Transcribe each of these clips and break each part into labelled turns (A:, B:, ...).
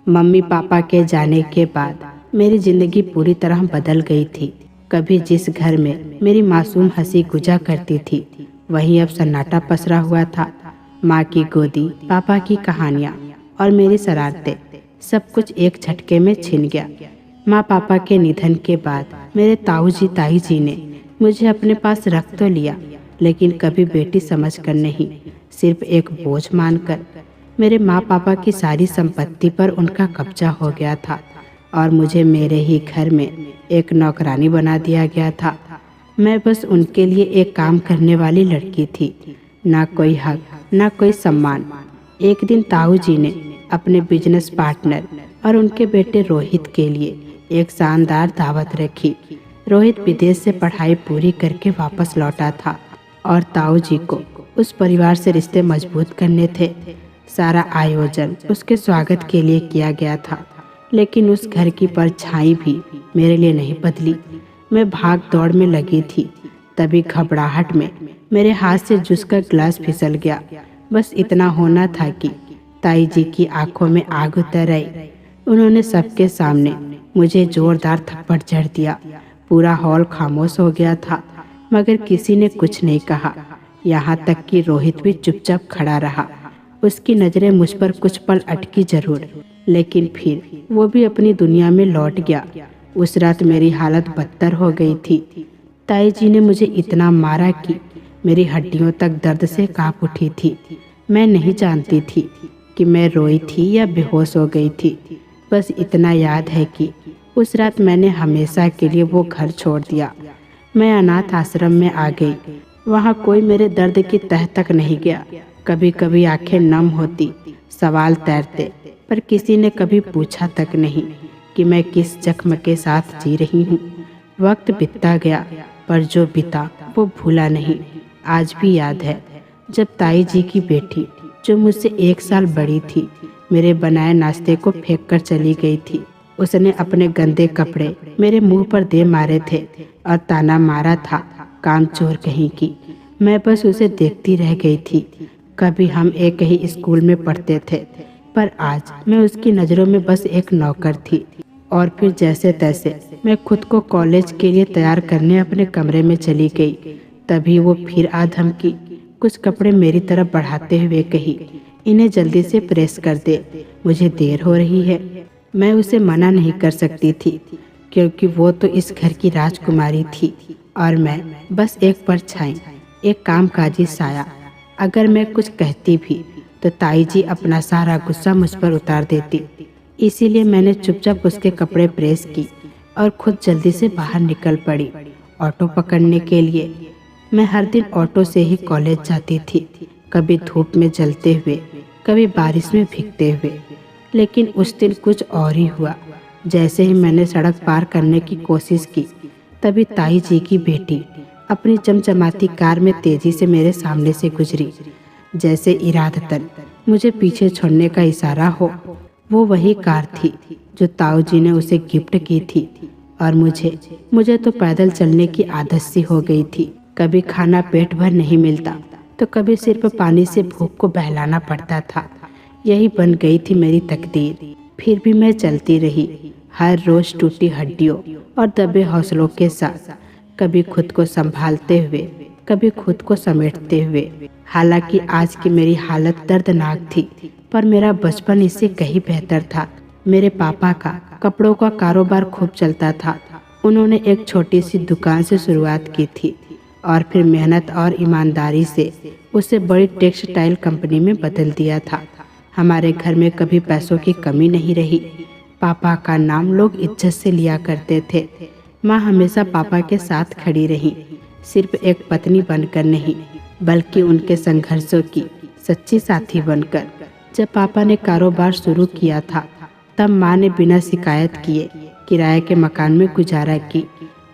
A: Mummy papa के जाने के बाद मेरी जिंदगी पूरी तरह बदल गई थी। कभी जिस घर में मेरी मासूम हंसी गुजा करती थी, वहीं अब सन्नाटा पसरा हुआ था। माँ की गोदी, पापा की कहानियाँ और मेरी शरारतें, सब कुछ एक झटके में छिन गया। माँ पापा के निधन के बाद मेरे ताई जी ने मुझे अपने पास रख तो लिया, लेकिन कभी बेटी समझकर नहीं, सिर्फ एक बोझ मानकर। मेरे माँ पापा की सारी संपत्ति पर उनका कब्जा हो गया था और मुझे मेरे ही घर में एक नौकरानी बना दिया गया था। मैं बस उनके लिए एक काम करने वाली लड़की थी, ना कोई हक, ना कोई सम्मान। एक दिन ताऊ जी ने अपने बिजनेस पार्टनर और उनके बेटे रोहित के लिए एक शानदार दावत रखी। रोहित विदेश से पढ़ाई पूरी करके वापस लौटा था और ताऊ जी को उस परिवार से रिश्ते मजबूत करने थे। सारा आयोजन उसके स्वागत के लिए किया गया था, लेकिन उस घर की परछाई भी मेरे लिए नहीं बदली। मैं भाग दौड़ में लगी थी, तभी घबराहट में मेरे हाथ से जूस का गिलास फिसल गया। बस इतना होना था कि ताई जी की आंखों में आग उतर आई। उन्होंने सबके सामने मुझे जोरदार थप्पड़ जड़ दिया। पूरा हॉल खामोश हो गया था, मगर किसी ने कुछ नहीं कहा। यहाँ तक कि रोहित भी चुपचाप खड़ा रहा। उसकी नजरें मुझ पर कुछ पल अटकी जरूर, लेकिन फिर वो भी अपनी दुनिया में लौट गया। उस रात मेरी हालत बदतर हो गई थी। ताई जी ने मुझे इतना मारा कि मेरी हड्डियों तक दर्द से कांप उठी थी। मैं नहीं जानती थी कि मैं रोई थी या बेहोश हो गई थी। बस इतना याद है कि उस रात मैंने हमेशा के लिए वो घर छोड़ दिया। मैं अनाथ आश्रम में आ गई। वहाँ कोई मेरे दर्द की तह तक नहीं गया। कभी कभी आंखें नम होती, सवाल तैरते, पर किसी ने कभी पूछा तक नहीं कि मैं किस जख्म के साथ जी रही हूँ। वक्त बीतता गया, पर जो बीता वो भूला नहीं। आज भी याद है जब ताई जी की बेटी, जो मुझसे 1 साल बड़ी थी, मेरे बनाए नाश्ते को फेंक कर चली गई थी। उसने अपने गंदे कपड़े मेरे मुंह पर दे मारे थे और ताना मारा था, काम चोर कहीं की। मैं बस उसे देखती रह गई थी। कभी हम एक ही स्कूल में पढ़ते थे, पर आज मैं उसकी नज़रों में बस एक नौकर थी। और फिर जैसे तैसे मैं खुद को कॉलेज के लिए तैयार करने अपने कमरे में चली गई। तभी वो फिर आ धमकी। कुछ कपड़े मेरी तरफ बढ़ाते हुए कही, इन्हें जल्दी से प्रेस कर दे, मुझे देर हो रही है। मैं उसे मना नहीं कर सकती थी, क्योंकि वो तो इस घर की राजकुमारी थी और मैं बस एक परछाई, एक कामकाजी साया। अगर मैं कुछ कहती भी तो ताई जी अपना सारा गुस्सा मुझ पर उतार देती। इसीलिए मैंने चुपचाप उसके कपड़े प्रेस की और खुद जल्दी से बाहर निकल पड़ी ऑटो पकड़ने के लिए। मैं हर दिन ऑटो से ही कॉलेज जाती थी, कभी धूप में जलते हुए, कभी बारिश में भीगते हुए। लेकिन उस दिन कुछ और ही हुआ। जैसे ही मैंने सड़क पार करने की कोशिश की, तभी ताई जी की बेटी अपनी चमचमाती कार में तेजी से मेरे सामने से गुजरी, जैसे इरादतन मुझे पीछे छोड़ने का इशारा हो। वो वही कार थी जो ताऊ जी ने उसे गिफ्ट की थी। और मुझे तो पैदल चलने की आदत सी हो गई थी। कभी खाना पेट भर नहीं मिलता, तो कभी सिर्फ पानी से भूख को बहलाना पड़ता था। यही बन गई थी मेरी तकदीर। फिर भी मैं चलती रही, हर रोज टूटी हड्डियों और दबे हौसलों के साथ, कभी खुद को संभालते हुए, कभी खुद को समेटते हुए। हालांकि आज की मेरी हालत दर्दनाक थी, पर मेरा बचपन इससे कहीं बेहतर था। मेरे पापा का कपड़ों का कारोबार खूब चलता था। उन्होंने एक छोटी सी दुकान से शुरुआत की थी और फिर मेहनत और ईमानदारी से उसे बड़ी टेक्सटाइल कंपनी में बदल दिया था। हमारे घर में कभी पैसों की कमी नहीं रही। पापा का नाम लोग इज्जत से लिया करते थे। माँ हमेशा पापा के साथ खड़ी रही, सिर्फ एक पत्नी बनकर नहीं, बल्कि उनके संघर्षों की सच्ची साथी बनकर। जब पापा ने कारोबार शुरू किया था, तब माँ ने बिना शिकायत किए किराए के मकान में गुजारा की।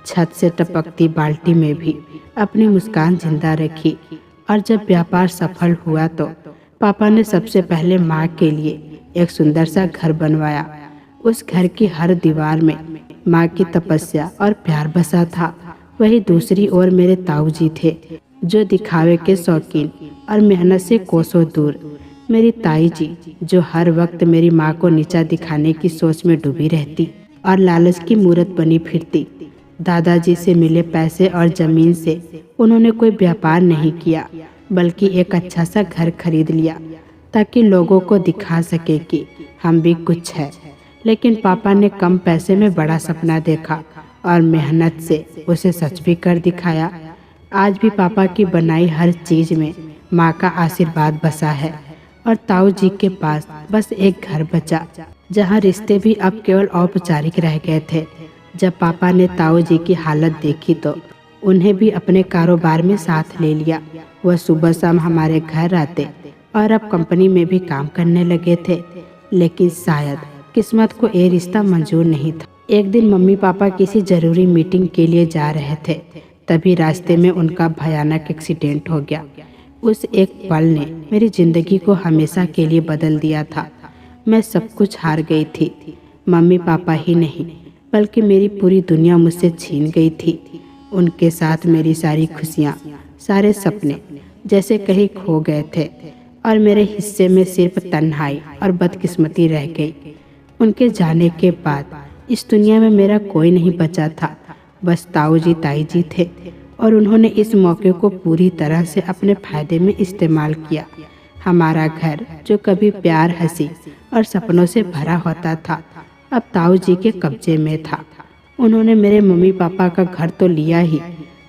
A: छत से टपकती बाल्टी में भी अपनी मुस्कान जिंदा रखी। और जब व्यापार सफल हुआ तो पापा ने सबसे पहले माँ के लिए एक सुंदर सा घर बनवाया। उस घर की हर दीवार में माँ की तपस्या और प्यार बसा था। वही दूसरी ओर मेरे ताऊ जी थे, जो दिखावे के शौकीन और मेहनत से कोसों दूर। मेरी ताई जी जो हर वक्त मेरी माँ को नीचा दिखाने की सोच में डूबी रहती और लालच की मूरत बनी फिरती। दादाजी से मिले पैसे और जमीन से उन्होंने कोई व्यापार नहीं किया, बल्कि एक अच्छा सा घर खरीद लिया ताकि लोगों को दिखा सके कि हम भी कुछ है। लेकिन पापा ने कम पैसे में बड़ा सपना देखा और मेहनत से उसे सच भी कर दिखाया। आज भी पापा की बनाई हर चीज में माँ का आशीर्वाद बसा है और ताऊ जी के पास बस एक घर बचा, जहाँ रिश्ते भी अब केवल औपचारिक रह गए थे। जब पापा ने ताऊ जी की हालत देखी तो उन्हें भी अपने कारोबार में साथ ले लिया। वह सुबह शाम हमारे घर आते और अब कंपनी में भी काम करने लगे थे। लेकिन शायद किस्मत को ये रिश्ता मंजूर नहीं था। एक दिन मम्मी पापा किसी जरूरी मीटिंग के लिए जा रहे थे, तभी रास्ते में उनका भयानक एक्सीडेंट हो गया। उस एक पल ने मेरी जिंदगी को हमेशा के लिए बदल दिया था। मैं सब कुछ हार गई थी। मम्मी पापा ही नहीं बल्कि मेरी पूरी दुनिया मुझसे छीन गई थी। उनके साथ मेरी सारी खुशियाँ, सारे सपने जैसे कहीं खो गए थे और मेरे हिस्से में सिर्फ तन्हाई और बदकिस्मती रह गई। उनके जाने के बाद इस दुनिया में मेरा कोई नहीं बचा था, बस ताऊ जी ताई जी थे और उन्होंने इस मौके को पूरी तरह से अपने फायदे में इस्तेमाल किया। हमारा घर जो कभी प्यार, हंसी और सपनों से भरा होता था, अब ताऊ जी के कब्जे में था। उन्होंने मेरे मम्मी पापा का घर तो लिया ही,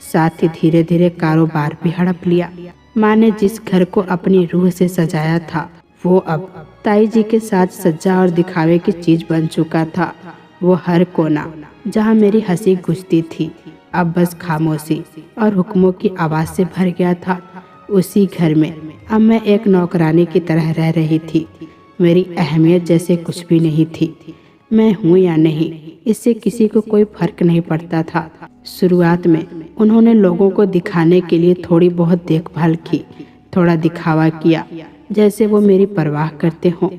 A: साथ ही धीरे धीरे कारोबार भी हड़प लिया। माँ ने जिस घर को अपनी रूह से सजाया था, वो अब ताई जी के साथ सज्जा और दिखावे की चीज बन चुका था। वो हर कोना जहाँ मेरी हंसी गूंजती थी, अब बस खामोशी और हुक्मों की आवाज़ से भर गया था। उसी घर में अब मैं एक नौकरानी की तरह रह रही थी। मेरी अहमियत जैसे कुछ भी नहीं थी। मैं हूँ या नहीं, इससे किसी को कोई फर्क नहीं पड़ता था। शुरुआत में उन्होंने लोगों को दिखाने के लिए थोड़ी बहुत देखभाल की, थोड़ा दिखावा किया जैसे वो मेरी परवाह करते हों,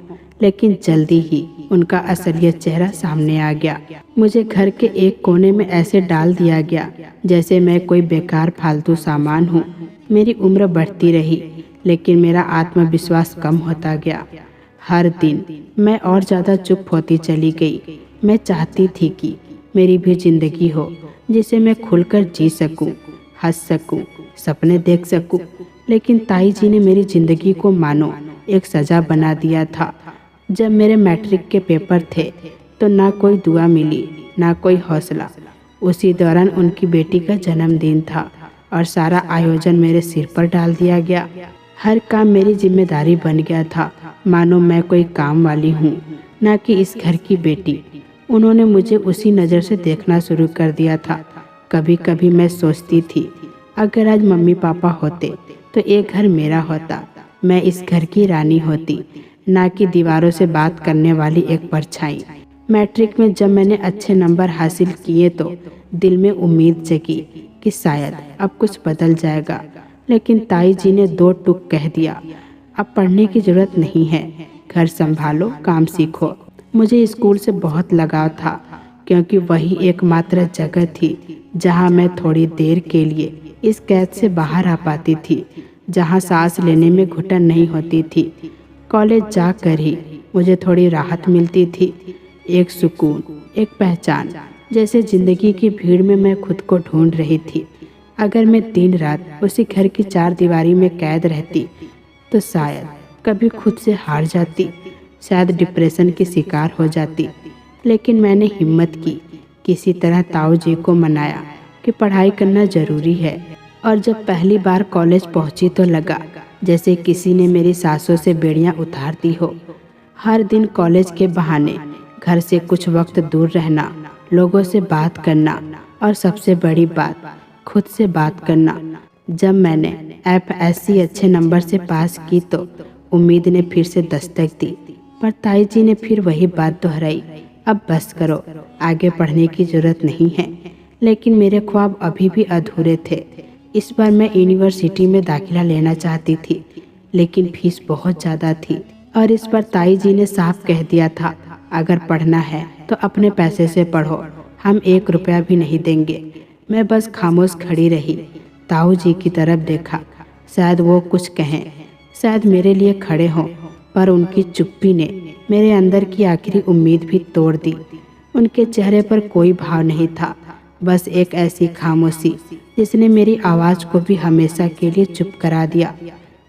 A: लेकिन जल्दी ही उनका असलियत चेहरा सामने आ गया। मुझे घर के एक कोने में ऐसे डाल दिया गया जैसे मैं कोई बेकार फालतू सामान हूँ। मेरी उम्र बढ़ती रही, लेकिन मेरा आत्मविश्वास कम होता गया। हर दिन मैं और ज़्यादा चुप होती चली गई। मैं चाहती थी कि मेरी भी जिंदगी हो जिसे मैं खुलकर जी सकूं, हंस सकूं, सपने देख सकूं। लेकिन ताई जी ने मेरी जिंदगी को मानो एक सजा बना दिया था। जब मेरे मैट्रिक के पेपर थे तो ना कोई दुआ मिली, ना कोई हौसला। उसी दौरान उनकी बेटी का जन्मदिन था और सारा आयोजन मेरे सिर पर डाल दिया गया। हर काम मेरी जिम्मेदारी बन गया था, मानो मैं कोई काम वाली हूँ, ना कि इस घर की बेटी। उन्होंने मुझे उसी नज़र से देखना शुरू कर दिया था। कभी कभी मैं सोचती थी, अगर आज मम्मी पापा होते तो ये घर मेरा होता, मैं इस घर की रानी होती, ना कि दीवारों से बात करने वाली एक परछाई। मैट्रिक में जब मैंने अच्छे नंबर हासिल किए तो दिल में उम्मीद जगी कि शायद अब कुछ बदल जाएगा। लेकिन ताई जी ने दो टूक कह दिया, अब पढ़ने की जरूरत नहीं है, घर संभालो, काम सीखो। मुझे स्कूल से बहुत लगाव था, क्योंकि वही एकमात्र जगह थी जहाँ मैं थोड़ी देर के लिए इस कैद से बाहर आ पाती थी, जहाँ सांस लेने में घुटन नहीं होती थी। कॉलेज जाकर ही मुझे थोड़ी राहत मिलती थी, एक सुकून, एक पहचान, जैसे जिंदगी की भीड़ में मैं खुद को ढूंढ रही थी। अगर मैं दिन रात उसी घर की चार दीवारी में कैद रहती तो शायद कभी खुद से हार जाती, शायद डिप्रेशन की शिकार हो जाती। लेकिन मैंने हिम्मत की, किसी तरह ताऊ जी को मनाया कि पढ़ाई करना ज़रूरी है। और जब पहली बार कॉलेज पहुंची तो लगा जैसे किसी ने मेरी सांसों से बेड़ियां उतार दी हो। हर दिन कॉलेज के बहाने घर से कुछ वक्त दूर रहना, लोगों से बात करना और सबसे बड़ी बात, खुद से बात करना। जब मैंने FSC अच्छे नंबर से पास की तो उम्मीद ने फिर से दस्तक दी, पर ताई जी ने फिर वही बात दोहराई, अब बस करो, आगे पढ़ने की जरूरत नहीं है। लेकिन मेरे ख्वाब अभी भी अधूरे थे। इस बार मैं यूनिवर्सिटी में दाखिला लेना चाहती थी, लेकिन फीस बहुत ज़्यादा थी। और इस बार ताई जी ने साफ कह दिया था, अगर पढ़ना है तो अपने पैसे से पढ़ो, हम 1 रुपया भी नहीं देंगे। मैं बस खामोश खड़ी रही, ताऊ जी की तरफ देखा, शायद वो कुछ कहें, शायद मेरे लिए खड़े हों। पर उनकी चुप्पी ने मेरे अंदर की आखिरी उम्मीद भी तोड़ दी। उनके चेहरे पर कोई भाव नहीं था, बस एक ऐसी खामोशी जिसने मेरी आवाज़ को भी हमेशा के लिए चुप करा दिया।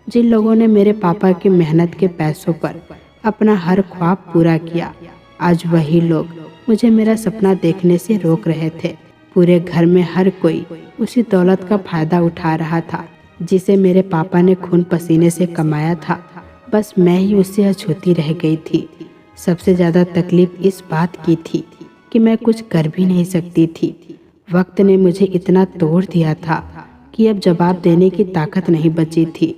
A: जिन लोगों ने मेरे पापा की मेहनत के पैसों पर अपना हर ख्वाब पूरा किया, आज वही लोग मुझे मेरा सपना देखने से रोक रहे थे। पूरे घर में हर कोई उसी दौलत का फायदा उठा रहा था जिसे मेरे पापा ने खून पसीने से कमाया था। बस मैं ही उससे अछूती रह गई थी। सबसे ज़्यादा तकलीफ इस बात की थी कि मैं कुछ कर भी नहीं सकती थी। वक्त ने मुझे इतना तोड़ दिया था कि अब जवाब देने की ताकत नहीं बची थी।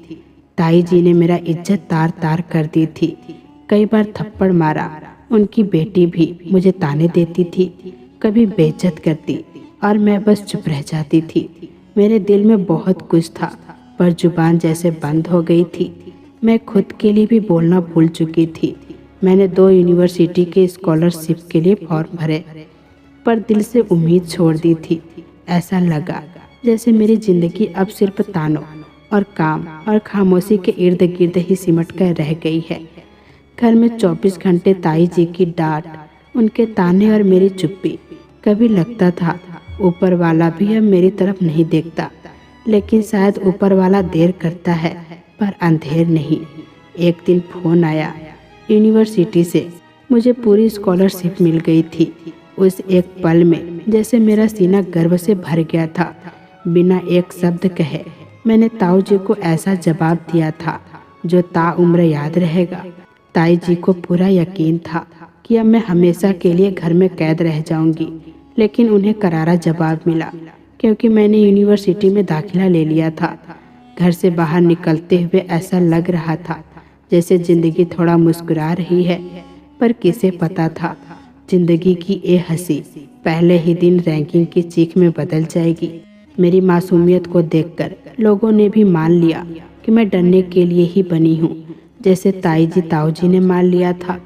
A: ताई जी ने मेरा इज्जत तार तार कर दी थी, कई बार थप्पड़ मारा। उनकी बेटी भी मुझे ताने देती थी, कभी बेइज्जत करती और मैं बस चुप रह जाती थी। मेरे दिल में बहुत कुछ था पर जुबान जैसे बंद हो गई थी। मैं खुद के लिए भी बोलना भूल चुकी थी। मैंने 2 यूनिवर्सिटी के स्कॉलरशिप के लिए फॉर्म भरे पर दिल से उम्मीद छोड़ दी थी। ऐसा लगा जैसे मेरी जिंदगी अब सिर्फ तानों और काम और खामोशी के इर्द गिर्द ही सिमट कर रह गई है। घर में 24 घंटे ताई जी की डांट, उनके ताने और मेरी चुप्पी। कभी लगता था ऊपर वाला भी अब मेरी तरफ नहीं देखता, लेकिन शायद ऊपर वाला देर करता है पर अंधेर नहीं। एक दिन फोन आया यूनिवर्सिटी से, मुझे पूरी स्कॉलरशिप मिल गई थी। उस एक पल में जैसे मेरा सीना गर्व से भर गया था। बिना एक शब्द कहे मैंने ताऊ जी को ऐसा जवाब दिया था जो ताउम्र याद रहेगा। ताई जी को पूरा यकीन था कि अब मैं हमेशा के लिए घर में कैद रह जाऊंगी, लेकिन उन्हें करारा जवाब मिला क्योंकि मैंने यूनिवर्सिटी में दाखिला ले लिया था। घर से बाहर निकलते हुए ऐसा लग रहा था जैसे जिंदगी थोड़ा मुस्कुरा रही है, पर किसे पता था जिंदगी की ये हंसी पहले ही दिन रैंकिंग की चीख में बदल जाएगी। मेरी मासूमियत को देखकर लोगों ने भी मान लिया कि मैं डरने के लिए ही बनी हूँ, जैसे ताई जी ताऊ जी ने मान लिया था।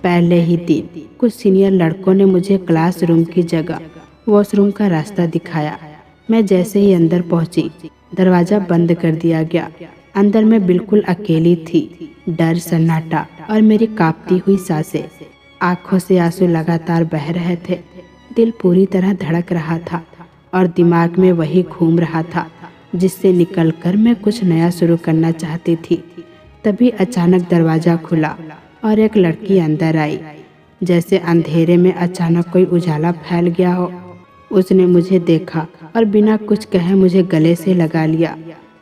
A: पहले ही दिन कुछ सीनियर लड़कों ने मुझे क्लासरूम की जगह वॉशरूम का रास्ता दिखाया। मैं जैसे ही अंदर पहुंची, दरवाजा बंद कर दिया गया। अंदर मैं बिल्कुल अकेली थी। डर, सन्नाटा और मेरी कांपती हुई सांसें। आंखों से आंसू लगातार बह रहे थे। दिल पूरी तरह धड़क रहा था और दिमाग में वही घूम रहा था जिससे निकलकर मैं कुछ नया शुरू करना चाहती थी। तभी अचानक दरवाजा खुला और एक लड़की अंदर आई। जैसे अंधेरे में अचानक कोई उजाला फैल गया हो। उसने मुझे देखा और बिना कुछ कहे मुझे गले से लगा लिया।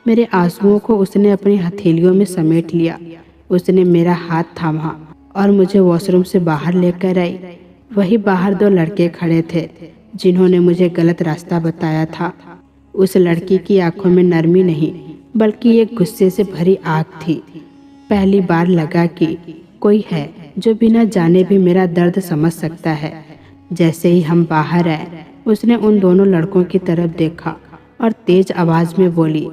A: मेरे आंसुओं को उसने अपनी हथेलियों में समेट लिया। उसने मेरा हाथ थामा और मुझे वॉशरूम से बाहर लेकर आई। वही बाहर 2 लड़के खड़े थे जिन्होंने मुझे गलत रास्ता बताया था। उस लड़की की आंखों में नरमी नहीं बल्कि एक गुस्से से भरी आग थी। पहली बार लगा कि कोई है जो बिना जाने भी मेरा दर्द समझ सकता है। जैसे ही हम बाहर आए, उसने उन दोनों लड़कों की तरफ देखा और तेज आवाज में बोली,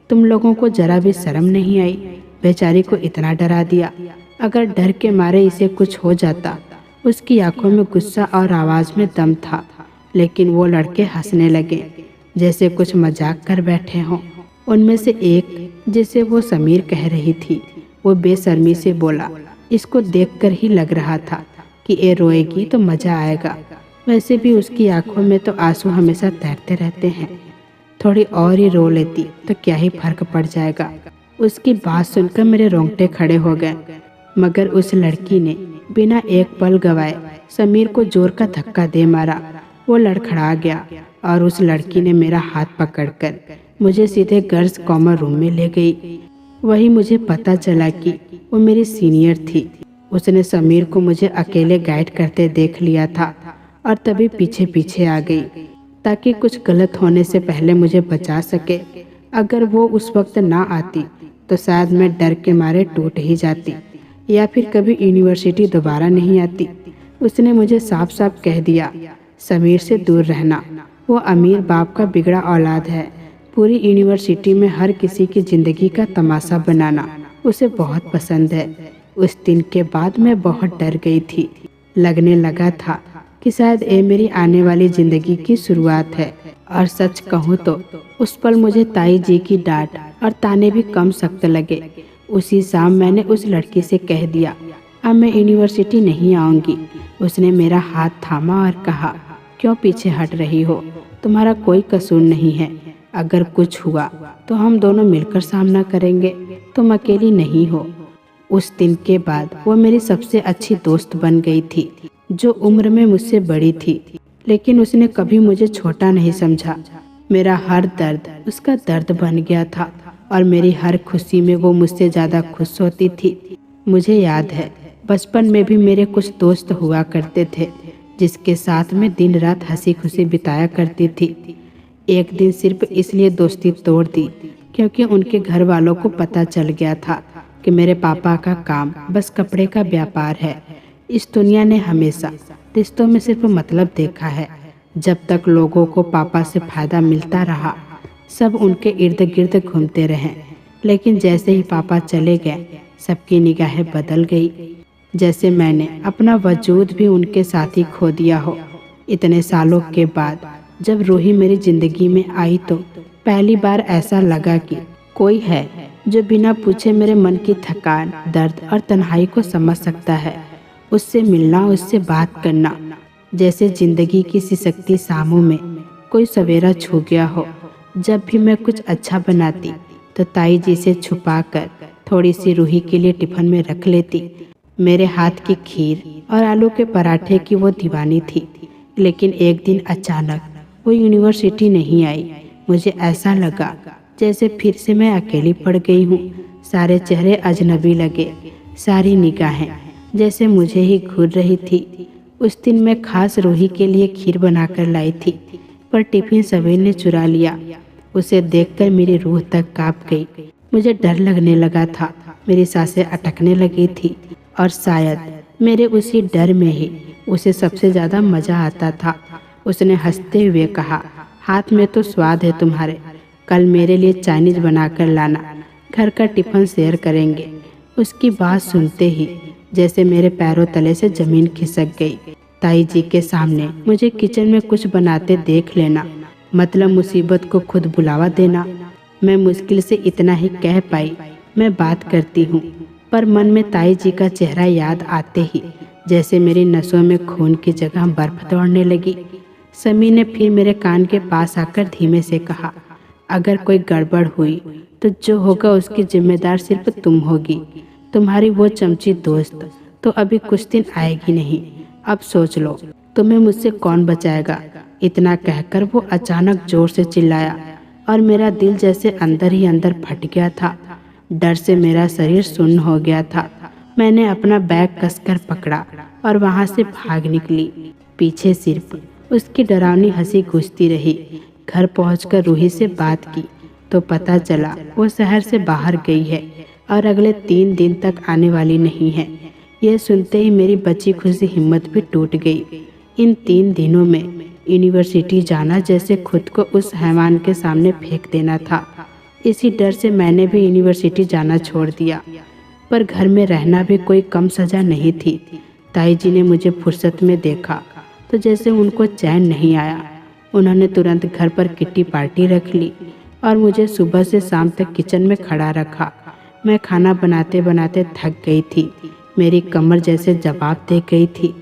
A: तुम लोगों को जरा भी शर्म नहीं आई? बेचारी को इतना डरा दिया। अगर डर के मारे इसे कुछ हो जाता। उसकी आंखों में गुस्सा और आवाज में दम था। लेकिन वो लड़के हंसने लगे जैसे कुछ मजाक कर बैठे हों। उनमें से एक, जिसे वो समीर कह रही थी, वो बेशर्मी से बोला, इसको देखकर ही लग रहा था कि ये रोएगी तो मजा आएगा। वैसे भी उसकी आंखों में तो आंसू हमेशा तैरते रहते हैं। थोड़ी और ही रो लेती तो क्या ही फर्क पड़ जाएगा। उसकी बात सुनकर मेरे रोंगटे खड़े हो गए। मगर उस लड़की ने बिना एक पल गवाए समीर को जोर का धक्का दे मारा। वो लड़खड़ा गया और उस लड़की ने मेरा हाथ पकड़कर मुझे सीधे गर्ल्स कॉमन रूम में ले गई। वही मुझे पता चला कि वो मेरी सीनियर थी। उसने समीर को मुझे अकेले गाइड करते देख लिया था और तभी पीछे पीछे आ गई ताकि कुछ गलत होने से पहले मुझे बचा सके। अगर वो उस वक्त ना आती तो शायद मैं डर के मारे टूट ही जाती या फिर कभी यूनिवर्सिटी दोबारा नहीं आती। उसने मुझे साफ साफ कह दिया, समीर से दूर रहना। वो अमीर बाप का बिगड़ा औलाद है। पूरी यूनिवर्सिटी में हर किसी की जिंदगी का तमाशा बनाना उसे बहुत पसंद है। उस दिन के बाद मैं बहुत डर गई थी। लगने लगा था कि शायद ये मेरी आने वाली जिंदगी की शुरुआत है। और सच कहूँ तो उस पल मुझे ताई जी की डांट और ताने भी कम सख्त लगे। उसी शाम मैंने उस लड़की से कह दिया, अब मैं यूनिवर्सिटी नहीं आऊँगी। उसने मेरा हाथ थामा और कहा, क्यों पीछे हट रही हो? तुम्हारा कोई कसूर नहीं है। अगर कुछ हुआ तो हम दोनों मिलकर सामना करेंगे, तुम अकेली नहीं हो। उस दिन के बाद वो मेरी सबसे अच्छी दोस्त बन गई थी, जो उम्र में मुझसे बड़ी थी, लेकिन उसने कभी मुझे छोटा नहीं समझा। मेरा हर दर्द उसका दर्द बन गया था और मेरी हर खुशी में वो मुझसे ज़्यादा खुश होती थी। मुझे याद है, बचपन में भी मेरे कुछ दोस्त हुआ करते थे, जिसके साथ मैं दिन रात हंसी खुशी बिताया करती थी। एक दिन सिर्फ इसलिए दोस्ती तोड़ दी क्योंकि उनके घर वालों को पता चल गया था कि मेरे पापा का काम बस कपड़े का व्यापार है। इस दुनिया ने हमेशा रिश्तों में सिर्फ मतलब देखा है। जब तक लोगों को पापा से फायदा मिलता रहा, सब उनके इर्द गिर्द घूमते रहे। लेकिन जैसे ही पापा चले गए, सबकी निगाहें बदल गई, जैसे मैंने अपना वजूद भी उनके साथ ही खो दिया हो। इतने सालों के बाद जब रूही मेरी जिंदगी में आई तो पहली बार ऐसा लगा कि कोई है जो बिना पूछे मेरे मन की थकान, दर्द और तन्हाई को समझ सकता है। उससे मिलना, उससे बात करना, जैसे जिंदगी की सिसकती शामों में कोई सवेरा छू गया हो। जब भी मैं कुछ अच्छा बनाती तो ताई जी से छुपा कर थोड़ी सी रूही के लिए टिफिन में रख लेती। मेरे हाथ की खीर और आलू के पराठे की वो दीवानी थी। लेकिन एक दिन अचानक वो यूनिवर्सिटी नहीं आई। मुझे ऐसा लगा जैसे फिर से मैं अकेली पड़ गई हूँ। सारे चेहरे अजनबी लगे, सारी निगाहें जैसे मुझे ही घूर रही थी। उस दिन मैं खास रूही के लिए खीर बनाकर लाई थी, पर टिफिन सबीर ने चुरा लिया। उसे देखकर मेरी रूह तक कांप गई। मुझे डर लगने लगा था, मेरी सांसें अटकने लगी थी और शायद मेरे उसी डर में ही उसे सबसे ज़्यादा मज़ा आता था। उसने हंसते हुए कहा, हाथ में तो स्वाद है तुम्हारे, कल मेरे लिए चाइनीज बनाकर लाना, घर का टिफिन शेयर करेंगे। उसकी बात सुनते ही जैसे मेरे पैरों तले से ज़मीन खिसक गई। ताई जी के सामने मुझे किचन में कुछ बनाते देख लेना मतलब मुसीबत को खुद बुलावा देना। मैं मुश्किल से इतना ही कह पाई, मैं बात करती हूँ, पर मन में ताई जी का चेहरा याद आते ही जैसे मेरी नसों में खून की जगह बर्फ दौड़ने लगी। समी ने फिर मेरे कान के पास आकर धीमे से कहा, अगर कोई गड़बड़ हुई तो जो होगा उसकी जिम्मेदार सिर्फ तुम होगी। तुम्हारी वो चमची दोस्त तो अभी कुछ दिन आएगी नहीं, अब सोच लो तुम्हें मुझसे कौन बचाएगा। इतना कहकर वो अचानक जोर से चिल्लाया और मेरा दिल जैसे अंदर ही अंदर फट गया था। डर से मेरा शरीर सुन्न हो गया था। मैंने अपना बैग कसकर पकड़ा और वहाँ से भाग निकली। पीछे सिर्फ उसकी डरावनी हंसी गूंजती रही। घर पहुंचकर रूही से बात की तो पता चला वो शहर से बाहर गई है और अगले 3 दिन तक आने वाली नहीं है। यह सुनते ही मेरी बची खुशी हिम्मत भी टूट गई। इन 3 दिनों में यूनिवर्सिटी जाना जैसे खुद को उस हैवान के सामने फेंक देना था। इसी डर से मैंने भी यूनिवर्सिटी जाना छोड़ दिया। पर घर में रहना भी कोई कम सजा नहीं थी। ताई जी ने मुझे फुर्सत में देखा तो जैसे उनको चैन नहीं आया। उन्होंने तुरंत घर पर किट्टी पार्टी रख ली और मुझे सुबह से शाम तक किचन में खड़ा रखा। मैं खाना बनाते बनाते थक गई थी। मेरी कमर जैसे जवाब दे गई थी।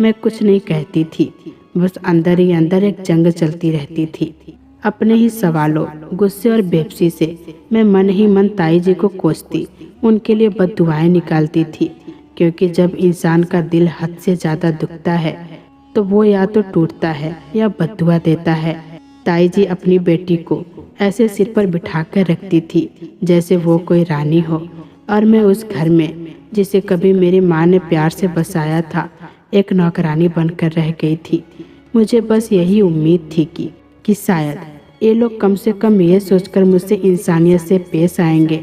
A: मैं कुछ नहीं कहती थी, बस अंदर ही अंदर एक जंग चलती रहती थी। अपने ही सवालों, गुस्से और बेबसी से मैं मन ही मन ताई जी को कोसती, उनके लिए बद्दुआएं निकालती थी। क्योंकि जब इंसान का दिल हद से ज़्यादा दुखता है तो वो या तो टूटता है या बद्दुआ देता है। ताई जी अपनी बेटी को ऐसे सिर पर बिठाकर रखती थी जैसे वो कोई रानी हो, और मैं उस घर में जिसे कभी मेरी माँ ने प्यार से बसाया था एक नौकरानी बनकर रह गई थी। मुझे बस यही उम्मीद थी कि शायद ये लोग कम से कम ये सोचकर मुझसे इंसानियत से पेश आएंगे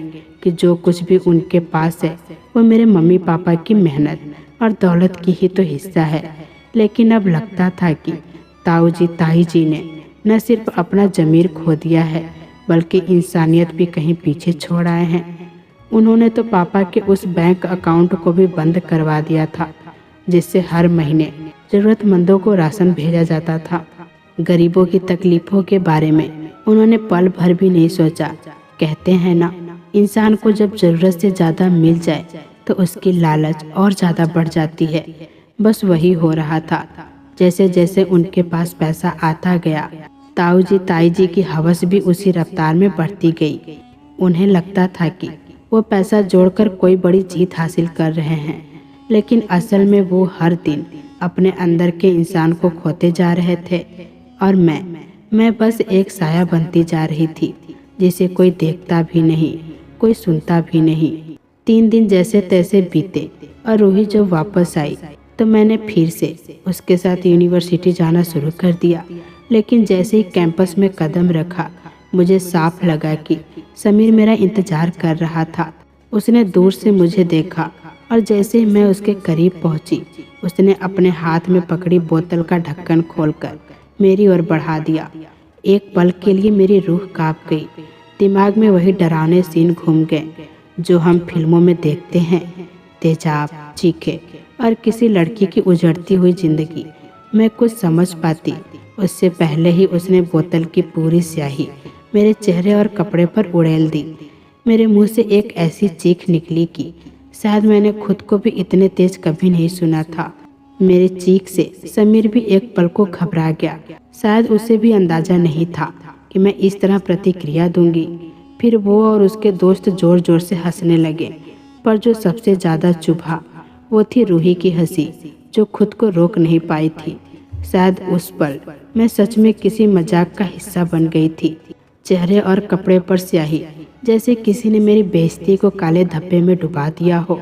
A: कि जो कुछ भी उनके पास है वो मेरे मम्मी पापा की मेहनत और दौलत की ही तो हिस्सा है। लेकिन अब लगता था कि ताई जी ने न सिर्फ अपना ज़मीर खो दिया है बल्कि इंसानियत भी कहीं पीछे छोड़ आए हैं। उन्होंने तो पापा के उस बैंक अकाउंट को भी बंद करवा दिया था जिससे हर महीने ज़रूरतमंदों को राशन भेजा जाता था। गरीबों की तकलीफ़ों के बारे में उन्होंने पल भर भी नहीं सोचा। कहते हैं ना, इंसान को जब ज़रूरत से ज़्यादा मिल जाए तो उसकी लालच और ज़्यादा बढ़ जाती है। बस वही हो रहा था। जैसे जैसे उनके पास पैसा आता गया, ताऊ जी ताई जी की हवस भी उसी रफ्तार में बढ़ती गई। उन्हें लगता था कि वो पैसा जोड़कर कोई बड़ी जीत हासिल कर रहे हैं, लेकिन असल में वो हर दिन अपने अंदर के इंसान को खोते जा रहे थे। और मैं बस एक साया बनती जा रही थी, जिसे कोई देखता भी नहीं, कोई सुनता भी नहीं। 3 दिन जैसे तैसे बीते और रूही जब वापस आई तो मैंने फिर से उसके साथ यूनिवर्सिटी जाना शुरू कर दिया। लेकिन जैसे ही कैंपस में कदम रखा, मुझे साफ लगा कि समीर मेरा इंतजार कर रहा था। उसने दूर से मुझे देखा और जैसे ही मैं उसके करीब पहुंची, उसने अपने हाथ में पकड़ी बोतल का ढक्कन खोलकर मेरी ओर बढ़ा दिया। एक पल के लिए मेरी रूह कांप गई। दिमाग में वही डरावने सीन घूम गए जो हम फिल्मों में देखते हैं, तेजाब, चीखें और किसी लड़की की उजड़ती हुई जिंदगी। मैं कुछ समझ पाती उससे पहले ही उसने बोतल की पूरी स्याही मेरे चेहरे और कपड़े पर उड़ेल दी। मेरे मुंह से एक ऐसी चीख निकली कि शायद मैंने खुद को भी इतने तेज कभी नहीं सुना था। मेरी चीख से समीर भी एक पल को घबरा गया। शायद उसे भी अंदाजा नहीं था कि मैं इस तरह प्रतिक्रिया दूंगी। फिर वो और उसके दोस्त जोर जोर से हंसने लगे, पर जो सबसे ज़्यादा चुभा वो थी रूही की हंसी, जो खुद को रोक नहीं पाई थी। शायद उस पल मैं सच में किसी मजाक का हिस्सा बन गई थी। चेहरे और कपड़े पर स्याही, जैसे किसी ने मेरी बेइज्जती को काले धब्बे में डुबा दिया हो।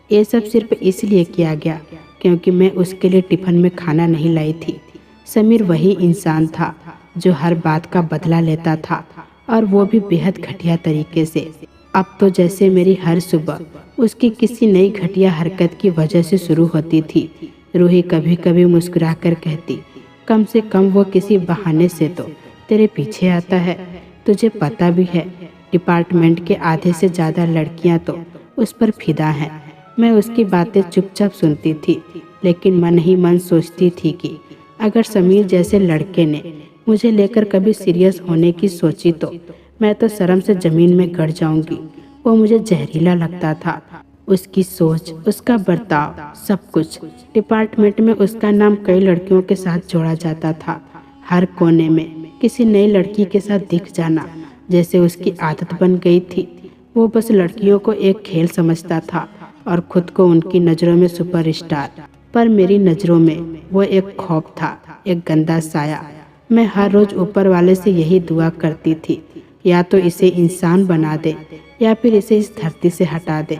A: ये सब सिर्फ इसलिए किया गया क्योंकि मैं उसके लिए टिफिन में खाना नहीं लाई थी। समीर वही इंसान था जो हर बात का बदला लेता था, और वो भी बेहद घटिया तरीके से। अब तो जैसे मेरी हर सुबह उसकी किसी नई घटिया हरकत की वजह से शुरू होती थी। रूही कभी कभी मुस्कुराकर कहती, कम से कम वो किसी बहाने से तो तेरे पीछे आता है। तुझे पता भी है डिपार्टमेंट के आधे से ज़्यादा लड़कियां तो उस पर फिदा हैं। मैं उसकी बातें चुपचाप सुनती थी, लेकिन मन ही मन सोचती थी कि अगर समीर जैसे लड़के ने मुझे लेकर कभी सीरियस होने की सोची तो मैं तो शर्म से ज़मीन में गड़ जाऊंगी। वो मुझे जहरीला लगता था। उसकी सोच, उसका बर्ताव, सब कुछ। डिपार्टमेंट में उसका नाम कई लड़कियों के साथ जोड़ा जाता था। हर कोने में किसी नई लड़की के साथ दिख जाना जैसे उसकी आदत बन गई थी। वो बस लड़कियों को एक खेल समझता था और खुद को उनकी नज़रों में सुपरस्टार। पर मेरी नज़रों में वो एक खौफ था, एक गंदा साया। मैं हर रोज़ ऊपर वाले से यही दुआ करती थी, या तो इसे इंसान बना दे या फिर इसे इस धरती से हटा दे।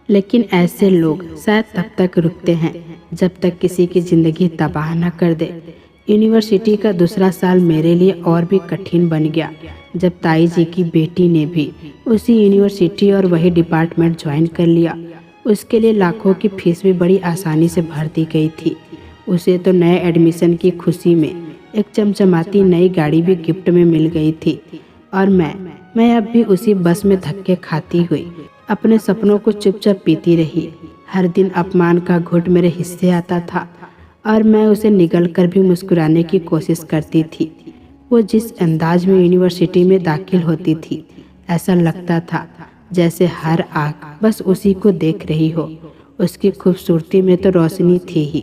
A: लेकिन ऐसे लोग शायद तब तक रुकते हैं जब तक किसी की ज़िंदगी तबाह न कर दे। यूनिवर्सिटी का दूसरा साल मेरे लिए और भी कठिन बन गया जब ताई जी की बेटी ने भी उसी यूनिवर्सिटी और वही डिपार्टमेंट ज्वाइन कर लिया। उसके लिए लाखों की फीस भी बड़ी आसानी से भर दी गई थी। उसे तो नए एडमिशन की खुशी में एक चमचमाती नई गाड़ी भी गिफ्ट में मिल गई थी। और मैं अब भी उसी बस में धक्के खाती हुई अपने सपनों को चुपचाप पीती रही। हर दिन अपमान का घूंट मेरे हिस्से आता था और मैं उसे निगल कर भी मुस्कुराने की कोशिश करती थी। वो जिस अंदाज में यूनिवर्सिटी में दाखिल होती थी, ऐसा लगता था जैसे हर आँख बस उसी को देख रही हो। उसकी खूबसूरती में तो रोशनी थी ही,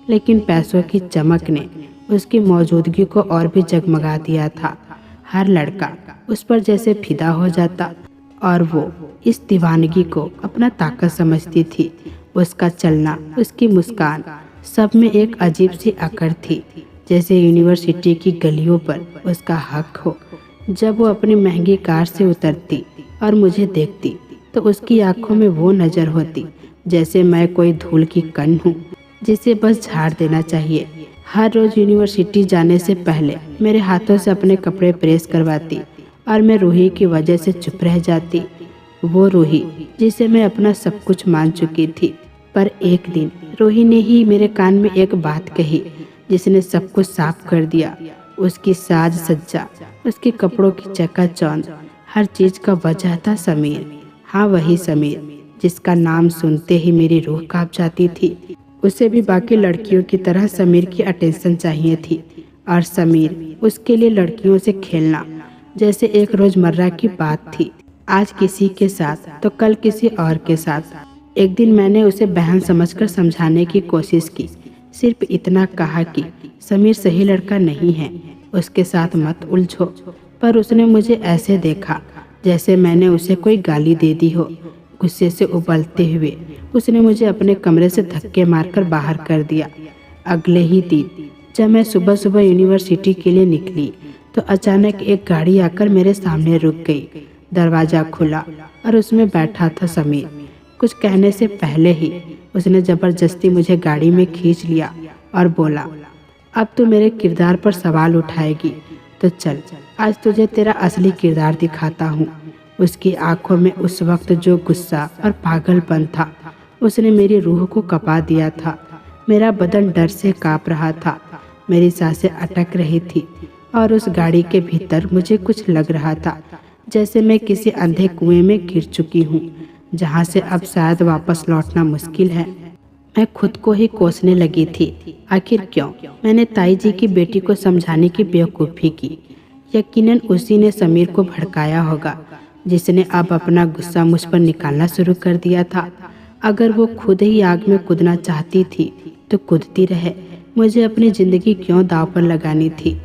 A: लेकिन पैसों की चमक ने उसकी मौजूदगी को और भी जगमगा दिया था। हर लड़का उस पर जैसे फिदा हो जाता और वो इस दीवानगी को अपना ताकत समझती थी। उसका चलना, उसकी मुस्कान, सब में एक अजीब सी अकड़ थी, जैसे यूनिवर्सिटी की गलियों पर उसका हक हो। जब वो अपनी महंगी कार से उतरती और मुझे देखती तो उसकी आंखों में वो नज़र होती जैसे मैं कोई धूल की कण हूँ जिसे बस झाड़ देना चाहिए। हर रोज़ यूनिवर्सिटी जाने से पहले मेरे हाथों से अपने कपड़े प्रेस करवाती और मैं रूही की वजह से चुप रह जाती। वो रूही जिसे मैं अपना सब कुछ मान चुकी थी। पर एक दिन रूही ने ही मेरे कान में एक बात कही जिसने सब कुछ साफ कर दिया। उसकी साज सज्जा, उसके कपड़ों की चकाचौंध, हर चीज़ का वजह था समीर। हाँ, वही समीर जिसका नाम सुनते ही मेरी रूह कांप जाती थी। उसे भी बाकी लड़कियों की तरह समीर की अटेंशन चाहिए थी, और समीर उसके लिए लड़कियों से खेलना जैसे एक रोजमर्रा की बात थी। आज किसी के साथ तो कल किसी और के साथ। एक दिन मैंने उसे बहन समझकर समझाने की कोशिश की, सिर्फ इतना कहा कि समीर सही लड़का नहीं है, उसके साथ मत उलझो। पर उसने मुझे ऐसे देखा जैसे मैंने उसे कोई गाली दे दी हो। गुस्से से उबलते हुए उसने मुझे अपने कमरे से धक्के मारकर बाहर कर दिया। अगले ही दिन जब मैं सुबह सुबह यूनिवर्सिटी के लिए निकली तो अचानक एक गाड़ी आकर मेरे सामने रुक गई। दरवाजा खुला और उसमें बैठा था समीर। कुछ कहने से पहले ही उसने जबरदस्ती मुझे गाड़ी में खींच लिया और बोला, अब तू मेरे किरदार पर सवाल उठाएगी तो चल, आज तुझे तेरा असली किरदार दिखाता हूँ। उसकी आंखों में उस वक्त जो गुस्सा और पागलपन था, उसने मेरी रूह को कपा दिया था। मेरा बदन डर से कांप रहा था, मेरी सांसें अटक रही थी और उस गाड़ी के भीतर मुझे कुछ लग रहा था जैसे मैं किसी अंधे कुएं में गिर चुकी हूँ, जहाँ से अब शायद वापस लौटना मुश्किल है। मैं खुद को ही कोसने लगी थी। आखिर क्यों मैंने ताई जी की बेटी को समझाने की बेवकूफ़ी की। यकीनन उसी ने समीर को भड़काया होगा, जिसने अब अपना गुस्सा मुझ पर निकालना शुरू कर दिया था। अगर वो खुद ही आग में कूदना चाहती थी तो कूदती रहे, मुझे अपनी ज़िंदगी क्यों दांव पर लगानी थी।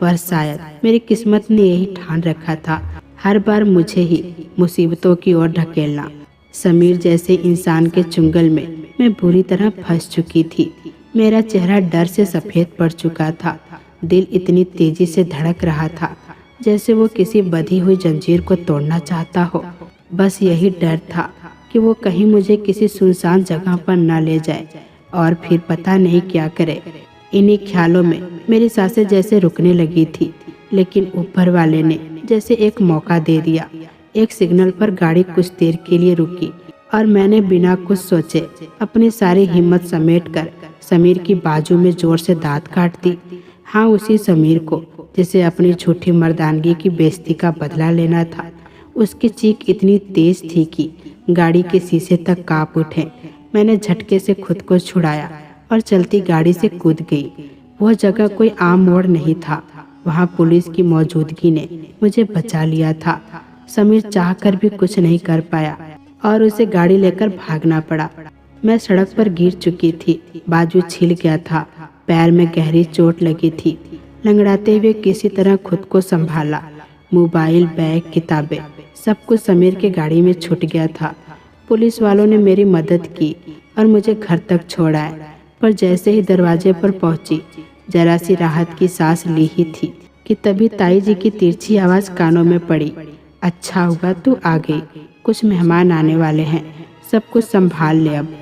A: पर शायद मेरी किस्मत ने यही ठान रखा था, हर बार मुझे ही मुसीबतों की ओर ढकेलना। समीर जैसे इंसान के चुंगल में मैं बुरी तरह फंस चुकी थी। मेरा चेहरा डर से सफ़ेद पड़ चुका था, दिल इतनी तेजी से धड़क रहा था जैसे वो किसी बंधी हुई जंजीर को तोड़ना चाहता हो। बस यही डर था कि वो कहीं मुझे किसी सुनसान जगह पर न ले जाए और फिर पता नहीं क्या करे। इन्हीं ख्यालों में मेरी सांसें जैसे रुकने लगी थी, लेकिन ऊपर वाले ने जैसे एक मौका दे दिया। एक सिग्नल पर गाड़ी कुछ देर के लिए रुकी और मैंने बिना कुछ सोचे अपनी सारी हिम्मत समेटकर समीर की बाजू में जोर से दांत काट दी। हाँ, उसी समीर को जिसे अपनी झूठी मर्दानगी की बेइज्जती का बदला लेना था। उसकी चीख इतनी तेज थी कि गाड़ी के शीशे तक कांप उठे। मैंने झटके से खुद को छुड़ाया और चलती गाड़ी से कूद गई। वह जगह कोई आम मोड़ नहीं था, वहाँ पुलिस की मौजूदगी ने मुझे बचा लिया था। समीर चाहकर भी कुछ नहीं कर पाया और उसे गाड़ी लेकर भागना पड़ा। मैं सड़क पर गिर चुकी थी, बाजू छिल गया था, पैर में गहरी चोट लगी थी। लंगड़ाते हुए किसी तरह खुद को संभाला। मोबाइल, बैग, किताबें, सब कुछ समीर के गाड़ी में छूट गया था। पुलिस वालों ने मेरी मदद की और मुझे घर तक छोड़ाया, पर जैसे ही दरवाजे पर पहुंची, जरा सी राहत की सांस ली ही थी कि तभी ताई जी की तिरछी आवाज़ कानों में पड़ी, अच्छा हुआ तू आ गई, कुछ मेहमान आने वाले हैं, सब कुछ संभाल ले अब।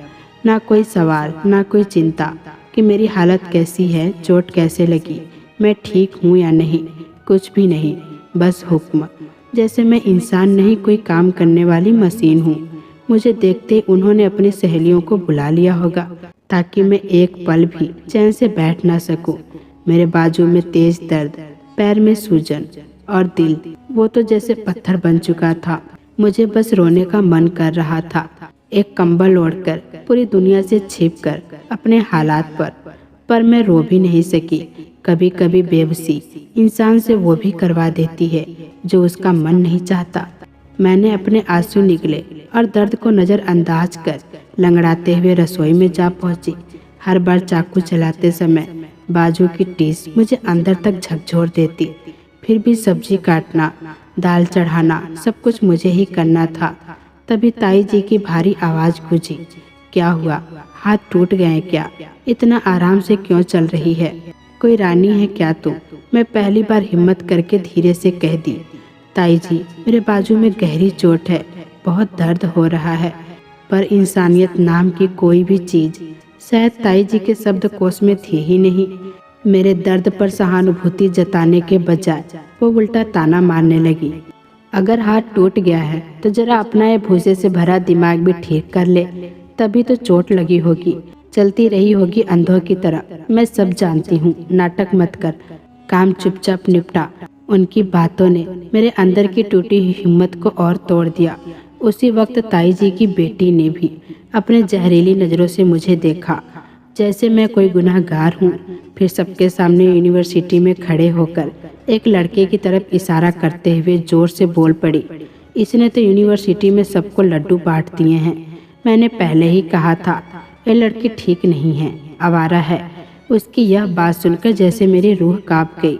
A: ना कोई सवाल, ना कोई चिंता कि मेरी हालत कैसी है, चोट कैसे लगी, मैं ठीक हूँ या नहीं, कुछ भी नहीं, बस हुक्म, जैसे मैं इंसान नहीं कोई काम करने वाली मशीन हूँ। मुझे देखते उन्होंने अपनी सहेलियों को बुला लिया होगा ताकि मैं एक पल भी चैन से बैठ ना सकूं। मेरे बाजू में तेज दर्द, पैर में सूजन और दिल वो तो जैसे पत्थर बन चुका था। मुझे बस रोने का मन कर रहा था, एक कंबल ओढ़कर पूरी दुनिया से छिपकर अपने हालात पर मैं रो भी नहीं सकी। कभी कभी बेबसी इंसान से वो भी करवा देती है जो उसका मन नहीं चाहता। मैंने अपने आंसू निगले और दर्द को नज़रअंदाज कर लंगड़ाते हुए रसोई में जा पहुंची। हर बार चाकू चलाते समय बाजू की टीस मुझे अंदर तक झकझोर देती। फिर भी सब्जी काटना, दाल चढ़ाना, सब कुछ मुझे ही करना था। तभी ताई जी की भारी आवाज़ गूंजी, क्या हुआ, हाथ टूट गए क्या, इतना आराम से क्यों चल रही है, कोई रानी है क्या तू? मैं पहली बार हिम्मत करके धीरे से कह दी, ताई जी मेरे बाजू में गहरी चोट है, बहुत दर्द हो रहा है। पर इंसानियत नाम की कोई भी चीज़ शायद ताई जी के शब्दकोश में थी ही नहीं। मेरे दर्द पर सहानुभूति जताने के बजाय वो उल्टा ताना मारने लगी, अगर हाथ टूट गया है तो जरा अपना ये भूसे से भरा दिमाग भी ठीक कर ले, तभी तो चोट लगी होगी, चलती रही होगी अंधों की तरह। मैं सब जानती हूँ, नाटक मत कर, काम चुपचाप निपटा। उनकी बातों ने मेरे अंदर की टूटी हुई हिम्मत को और तोड़ दिया। उसी वक्त ताई जी की बेटी ने भी अपने जहरीली नज़रों से मुझे देखा, जैसे मैं कोई गुनहगार हूँ। फिर सबके सामने यूनिवर्सिटी में खड़े होकर एक लड़के की तरफ इशारा करते हुए जोर से बोल पड़ी, इसने तो यूनिवर्सिटी में सबको लड्डू बांट दिए हैं। मैंने पहले ही कहा था ये लड़की ठीक नहीं है, आवारा है। उसकी यह बात सुनकर जैसे मेरी रूह कांप गई।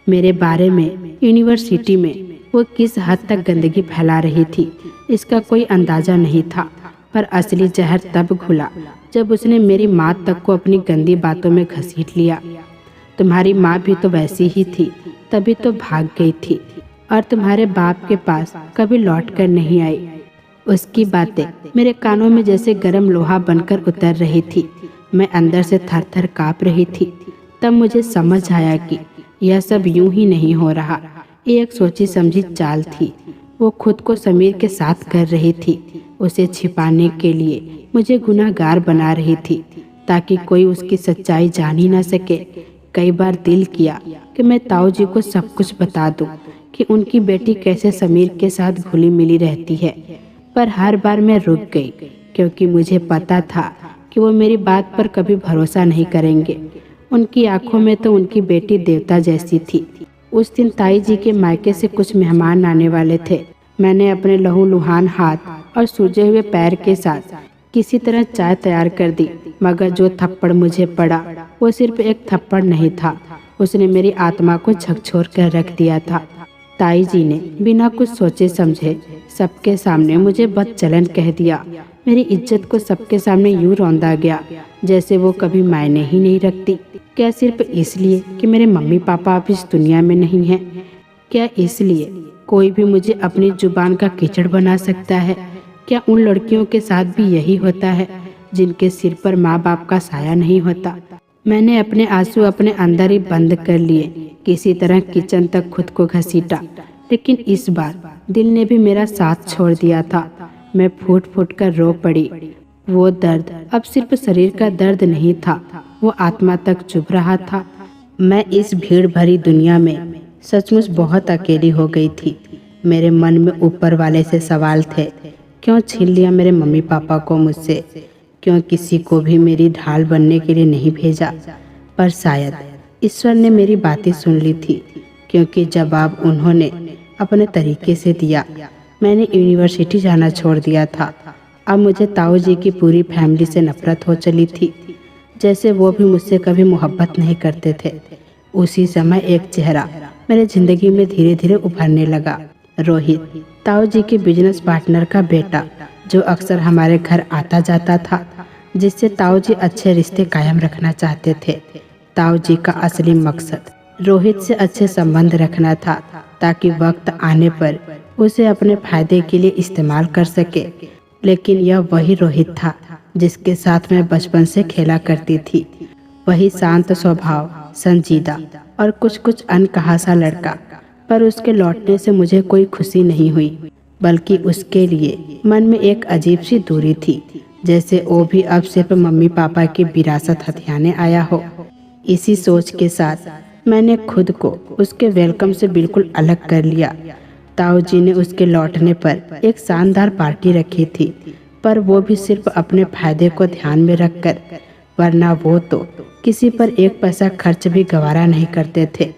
A: मेरे बारे में यूनिवर्सिटी में वो किस हद तक गंदगी फैला रही थी इसका कोई अंदाजा नहीं था। पर असली जहर तब घुला जब उसने मेरी माँ तक को अपनी गंदी बातों में घसीट लिया। तुम्हारी माँ भी तो वैसी ही थी, तभी तो भाग गई थी और तुम्हारे बाप के पास कभी लौट कर नहीं आई। उसकी बातें मेरे कानों में जैसे गर्म लोहा बनकर उतर रही थी। मैं अंदर से थर थर काँप रही थी। तब मुझे समझ आया कि यह सब यूं ही नहीं हो रहा, ये एक सोची समझी चाल थी। वो खुद को समीर के साथ कर रही थी। उसे छिपाने के लिए मुझे गुनहगार बना रही थी ताकि कोई उसकी सच्चाई जान ही न सके। कई बार दिल किया कि मैं ताऊ जी को सब कुछ बता दूं कि उनकी बेटी कैसे समीर के साथ घुली मिली रहती है, पर हर बार मैं रुक गई क्योंकि मुझे पता था कि वो मेरी बात पर कभी भरोसा नहीं करेंगे। उनकी आंखों में तो उनकी बेटी देवता जैसी थी। उस दिन ताई जी के मायके से कुछ मेहमान आने वाले थे। मैंने अपने लहूलुहान हाथ और सूजे हुए पैर के साथ किसी तरह चाय तैयार कर दी, मगर जो थप्पड़ मुझे पड़ा वो सिर्फ एक थप्पड़ नहीं था, उसने मेरी आत्मा को झकझोर कर रख दिया था। ताई जी ने बिना कुछ सोचे समझे सबके सामने मुझे बदचलन कह दिया। मेरी इज्जत को सबके सामने यूं रौंदा गया जैसे वो कभी मायने ही नहीं रखती। क्या सिर्फ इसलिए कि मेरे मम्मी पापा अब इस दुनिया में नहीं हैं? क्या इसलिए कोई भी मुझे अपनी जुबान का कीचड़ बना सकता है? क्या उन लड़कियों के साथ भी यही होता है जिनके सिर पर माँ बाप का साया नहीं होता? मैंने अपने आंसू अपने अंदर ही बंद कर लिए। किसी तरह किचन तक खुद को घसीटा, लेकिन इस बार दिल ने भी मेरा साथ छोड़ दिया था। मैं फूट फूट कर रो पड़ी। वो दर्द अब सिर्फ शरीर का दर्द नहीं था, वो आत्मा तक चुभ रहा था। मैं इस भीड़ भरी दुनिया में सचमुच बहुत अकेली हो गई थी। मेरे मन में ऊपर वाले से सवाल थे, क्यों छीन लिया मेरे मम्मी पापा को मुझसे? क्यों किसी को भी मेरी ढाल बनने के लिए नहीं भेजा? पर शायद ईश्वर ने मेरी बातें सुन ली थी, क्योंकि जवाब उन्होंने अपने तरीके से दिया। मैंने यूनिवर्सिटी जाना छोड़ दिया था। अब मुझे ताऊ जी की पूरी फैमिली से नफरत हो चली थी, जैसे वो भी मुझसे कभी मोहब्बत नहीं करते थे। उसी समय एक चेहरा मेरे जिंदगी में धीरे धीरे उभरने लगा। रोहित, ताऊ जी के बिजनेस पार्टनर का बेटा, जो अक्सर हमारे घर आता जाता था, जिससे ताऊ जी अच्छे रिश्ते कायम रखना चाहते थे। ताऊ जी का असली मकसद रोहित से अच्छे संबंध रखना था ताकि वक्त आने पर उसे अपने फायदे के लिए इस्तेमाल कर सके। लेकिन यह वही रोहित था जिसके साथ मैं बचपन से खेला करती थी। वही शांत स्वभाव, संजीदा और कुछ अनकहा सा लड़का। पर उसके लौटने से मुझे कोई खुशी नहीं हुई, बल्कि उसके लिए मन में एक अजीब सी दूरी थी, जैसे वो भी अब सिर्फ मम्मी पापा की विरासत हथियाने आया हो। इसी सोच के साथ मैंने खुद को उसके वेलकम से बिल्कुल अलग कर लिया। ताऊ जी ने उसके लौटने पर एक शानदार पार्टी रखी थी, पर वो भी सिर्फ अपने फायदे को ध्यान में रखकर, वरना वो तो किसी पर एक पैसा खर्च भी गवारा नहीं करते थे।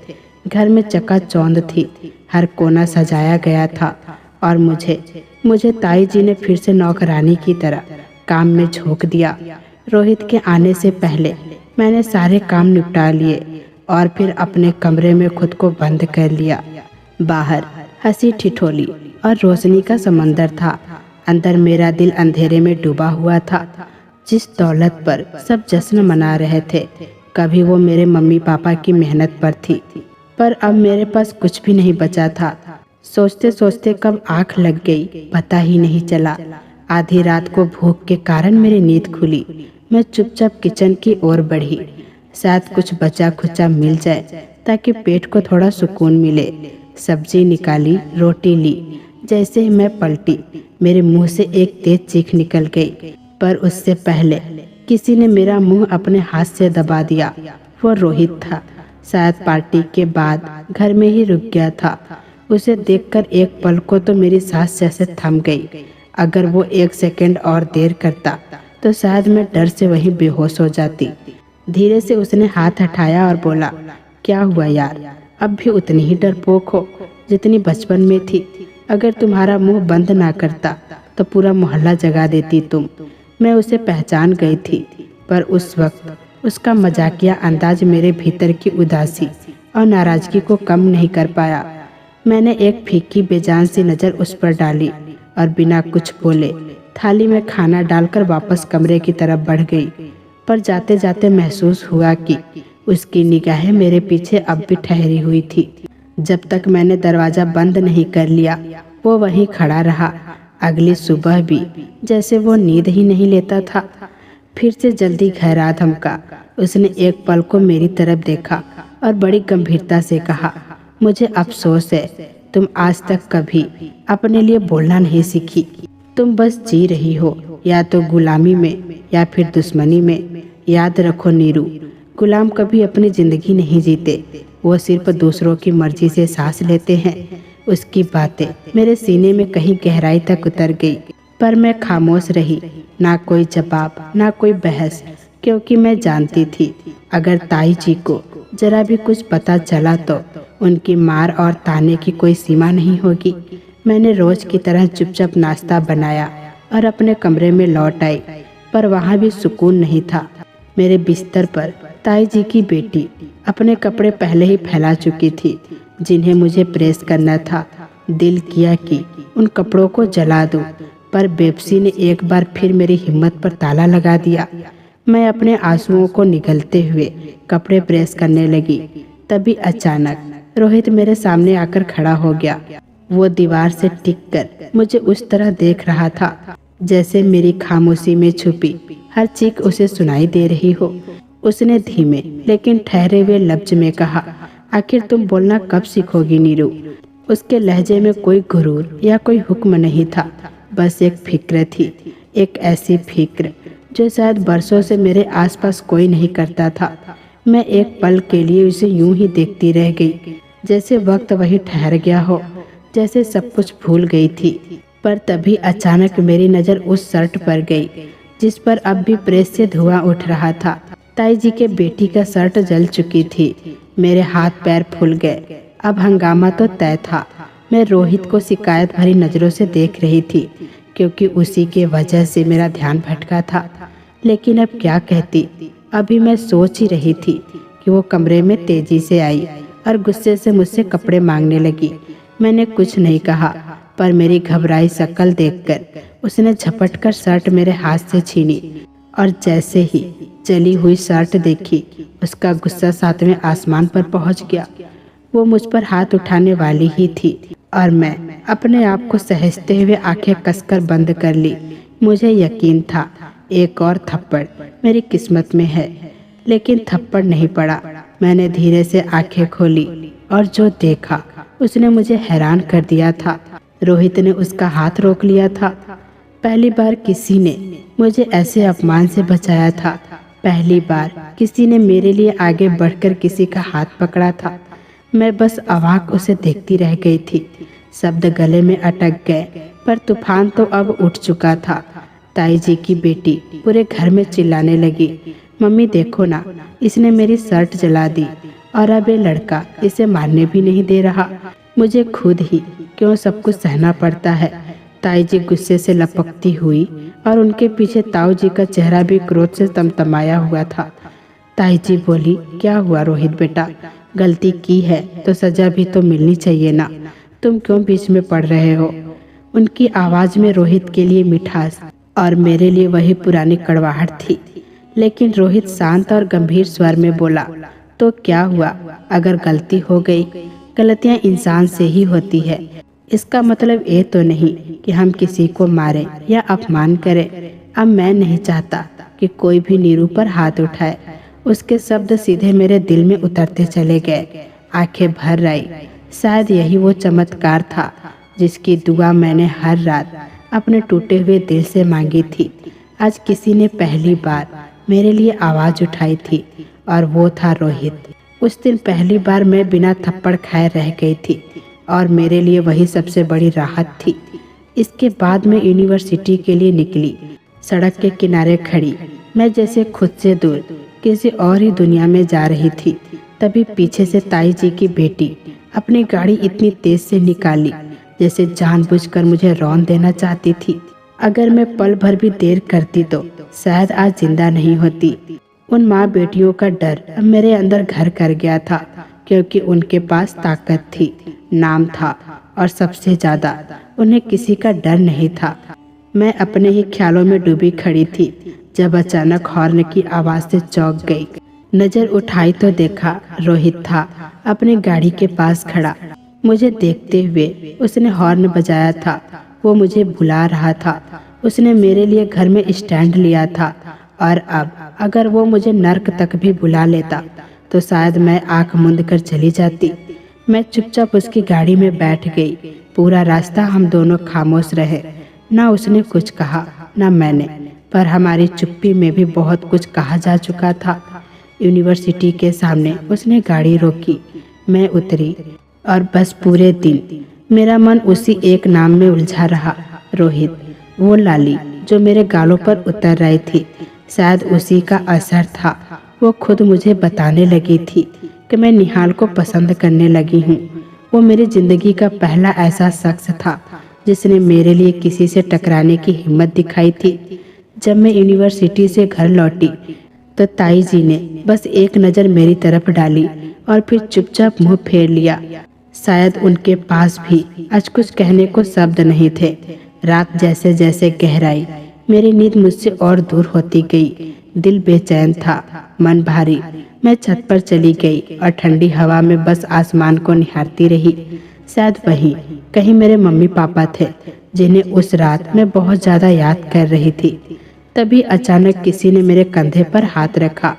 A: घर में चकाचौंध थी, हर कोना सजाया गया था और मुझे ताई जी ने फिर से नौकरानी की तरह काम में झोंक दिया। रोहित के आने से पहले मैंने सारे काम निपटा लिए और फिर अपने कमरे में खुद को बंद कर लिया। बाहर हंसी ठिठोली और रोशनी का समंदर था, अंदर मेरा दिल अंधेरे में डूबा हुआ था। जिस दौलत पर सब जश्न मना रहे थे, कभी वो मेरे मम्मी पापा की मेहनत पर थी, पर अब मेरे पास कुछ भी नहीं बचा था। सोचते सोचते कब आंख लग गई पता ही नहीं चला। आधी रात को भूख के कारण मेरी नींद खुली। मैं चुपचाप किचन की ओर बढ़ी, शायद कुछ बचा खुचा मिल जाए ताकि पेट को थोड़ा सुकून मिले। सब्जी निकाली, रोटी ली। जैसे ही मैं पलटी, मेरे मुंह से एक तेज चीख निकल गई, पर उससे पहले किसी ने मेरा मुंह अपने हाथ से दबा दिया। वो रोहित था, शायद पार्टी के बाद घर में ही रुक गया था। उसे देखकर एक पल को तो मेरी सांस जैसे थम गई। अगर वो एक सेकंड और देर करता तो शायद मैं डर से वहीं बेहोश हो जाती। धीरे से उसने हाथ हटाया और बोला, क्या हुआ यार, अब भी उतनी ही डरपोक हो जितनी बचपन में थी? अगर तुम्हारा मुंह बंद ना करता तो पूरा मोहल्ला जगा देती तुम। मैं उसे पहचान गई थी, पर उस वक्त उसका मजाकिया अंदाज मेरे भीतर की उदासी और नाराजगी को कम नहीं कर पाया। मैंने एक फीकी बेजान सी नज़र उस पर डाली और बिना कुछ बोले थाली में खाना डालकर वापस कमरे की तरफ बढ़ गई। पर जाते जाते महसूस हुआ कि उसकी निगाहें मेरे पीछे अब भी ठहरी हुई थी। जब तक मैंने दरवाज़ा बंद नहीं कर लिया वो वहीं खड़ा रहा। अगली सुबह भी जैसे वो नींद ही नहीं लेता था। फिर से जल्दी गहरा धमका। उसने एक पल को मेरी तरफ देखा और बड़ी गंभीरता से कहा, मुझे अफसोस है, तुम आज तक कभी अपने लिए बोलना नहीं सीखी। तुम बस जी रही हो, या तो गुलामी में या फिर दुश्मनी में। याद रखो नीरू, गुलाम कभी अपनी जिंदगी नहीं जीते, वो सिर्फ दूसरों की मर्जी से सांस लेते हैं। उसकी बातें मेरे सीने में कहीं गहराई तक उतर गई, पर मैं खामोश रही। ना कोई जवाब, ना कोई बहस, क्योंकि मैं जानती थी अगर ताई जी को जरा भी कुछ पता चला तो उनकी मार और ताने की कोई सीमा नहीं होगी। मैंने रोज की तरह चुपचाप नाश्ता बनाया और अपने कमरे में लौट आई, पर वहाँ भी सुकून नहीं था। मेरे बिस्तर पर ताई जी की बेटी अपने कपड़े पहले ही फैला चुकी थी, जिन्हें मुझे प्रेस करना था। दिल किया कि उन कपड़ों को जला दूं, पर बेबसी ने एक बार फिर मेरी हिम्मत पर ताला लगा दिया। मैं अपने आंसुओं को निगलते हुए कपड़े प्रेस करने लगी। तभी अचानक रोहित मेरे सामने आकर खड़ा हो गया। वो दीवार से टिककर मुझे उस तरह देख रहा था जैसे मेरी खामोशी में छुपी हर चीख उसे सुनाई दे रही हो। उसने धीमे लेकिन ठहरे हुए लफ्ज में कहा, आखिर तुम बोलना कब सीखोगी नीरू? उसके लहजे में कोई गुरूर या कोई हुक्म नहीं था, बस एक फिक्र थी, एक ऐसी फिक्र जो शायद बरसों से मेरे आसपास कोई नहीं करता था। मैं एक पल के लिए उसे यूं ही देखती रह गई, जैसे वक्त वही ठहर गया हो, जैसे सब कुछ भूल गई थी। पर तभी अचानक मेरी नज़र उस शर्ट पर गई जिस पर अब भी प्रेस से धुआं उठ रहा था। ताई जी के बेटी का शर्ट जल चुकी थी। मेरे हाथ पैर फूल गए। अब हंगामा तो तय था। मैं रोहित को शिकायत भरी नज़रों से देख रही थी, क्योंकि उसी के वजह से मेरा ध्यान भटका था। लेकिन अब क्या कहती? अभी मैं सोच ही रही थी कि वो कमरे में तेजी से आई और गुस्से से मुझसे कपड़े मांगने लगी। मैंने कुछ नहीं कहा, पर मेरी घबराई शक्ल देखकर उसने झपट कर शर्ट मेरे हाथ से छीनी, और जैसे ही जली हुई शर्ट देखी, उसका गुस्सा सातवें आसमान पर पहुंच गया। वो मुझ पर हाथ उठाने वाली ही थी, और मैं अपने आप को सहजते हुए आंखें कसकर बंद कर ली। मुझे यकीन था एक और थप्पड़ मेरी किस्मत में है, लेकिन थप्पड़ नहीं पड़ा। मैंने धीरे से आंखें खोली और जो देखा उसने मुझे हैरान कर दिया था। रोहित ने उसका हाथ रोक लिया था। पहली बार किसी ने मुझे ऐसे अपमान से बचाया था। पहली बार किसी ने मेरे लिए आगे बढ़कर किसी का हाथ पकड़ा था। मैं बस अवाक उसे देखती रह गई थी। शब्द गले में अटक गए, पर तूफान तो अब उठ चुका था। ताई जी की बेटी पूरे घर में चिल्लाने लगी, मम्मी देखो ना, इसने मेरी शर्ट जला दी, और अब ये लड़का इसे मारने भी नहीं दे रहा। मुझे खुद ही क्यों सब कुछ सहना पड़ता है। ताई जी गुस्से से लपकती हुई, और उनके पीछे ताऊ जी का चेहरा भी क्रोध से तमतमाया हुआ था। ताई जी बोली, क्या हुआ रोहित बेटा? गलती की है तो सजा भी तो मिलनी चाहिए ना, तुम क्यों बीच में पड़ रहे हो? उनकी आवाज में रोहित के लिए मिठास और मेरे लिए वही पुरानी कड़वाहट थी। लेकिन रोहित शांत और गंभीर स्वर में बोला, तो क्या हुआ अगर गलती हो गई? गलतियां इंसान से ही होती है। इसका मतलब ये तो नहीं कि हम किसी को मारें या अपमान करें। अब मैं नहीं चाहता कि कोई भी नीरू पर हाथ उठाए। उसके शब्द सीधे मेरे दिल में उतरते चले गए। आंखें भर आई। शायद यही वो चमत्कार था जिसकी दुआ मैंने हर रात अपने टूटे हुए दिल से मांगी थी। आज किसी ने पहली बार मेरे लिए आवाज उठाई थी, और वो था रोहित। उस दिन पहली बार मैं बिना थप्पड़ खाए रह गई थी, और मेरे लिए वही सबसे बड़ी राहत थी। इसके बाद मैं यूनिवर्सिटी के लिए निकली। सड़क के किनारे खड़ी मैं जैसे खुद से दूर किसी और ही दुनिया में जा रही थी। तभी पीछे से ताई जी की बेटी अपनी गाड़ी इतनी तेज से निकाली जैसे जानबूझकर मुझे रौंद देना चाहती थी। अगर मैं पल भर भी देर करती तो शायद आज जिंदा नहीं होती। उन माँ बेटियों का डर अब मेरे अंदर घर कर गया था, क्योंकि उनके पास ताकत थी, नाम था, और सबसे ज्यादा उन्हें किसी का डर नहीं था। मैं अपने ही ख्यालों में डूबी खड़ी थी जब अचानक हॉर्न की आवाज से चौंक गई। नजर उठाई तो देखा रोहित था अपनी गाड़ी के पास खड़ा। मुझे देखते हुए उसने हॉर्न बजाया था। वो मुझे बुला रहा था। उसने मेरे लिए घर में स्टैंड लिया था, और अब अगर वो मुझे नर्क तक भी बुला लेता तो शायद मैं आंख मूंद कर चली जाती। मैं चुपचाप उसकी गाड़ी में बैठ गई। पूरा रास्ता हम दोनों खामोश रहे। ना उसने कुछ कहा ना मैंने, पर हमारी चुप्पी में भी बहुत कुछ कहा जा चुका था। यूनिवर्सिटी के सामने उसने गाड़ी रोकी। मैं उतरी और बस पूरे दिन मेरा मन उसी एक नाम में उलझा रहा, रोहित। वो लाली जो मेरे गालों पर उतर रही थी, शायद उसी का असर था। वो खुद मुझे बताने लगी थी कि मैं निहाल को पसंद करने लगी हूँ। वो मेरी जिंदगी का पहला ऐसा शख्स था जिसने मेरे लिए किसी से टकराने की हिम्मत दिखाई थी। जब मैं यूनिवर्सिटी से घर लौटी तो ताई जी ने बस एक नज़र मेरी तरफ डाली और फिर चुपचाप मुंह फेर लिया। शायद उनके पास भी आज कुछ कहने को शब्द नहीं थे। रात जैसे जैसे गहराई, मेरी नींद मुझसे और दूर होती गई। दिल बेचैन था, मन भारी। मैं छत पर चली गई और ठंडी हवा में बस आसमान को निहारती रही। शायद वहीं कहीं मेरे मम्मी पापा थे, जिन्हें उस रात मैं बहुत ज्यादा याद कर रही थी। तभी अचानक किसी ने मेरे कंधे पर हाथ रखा।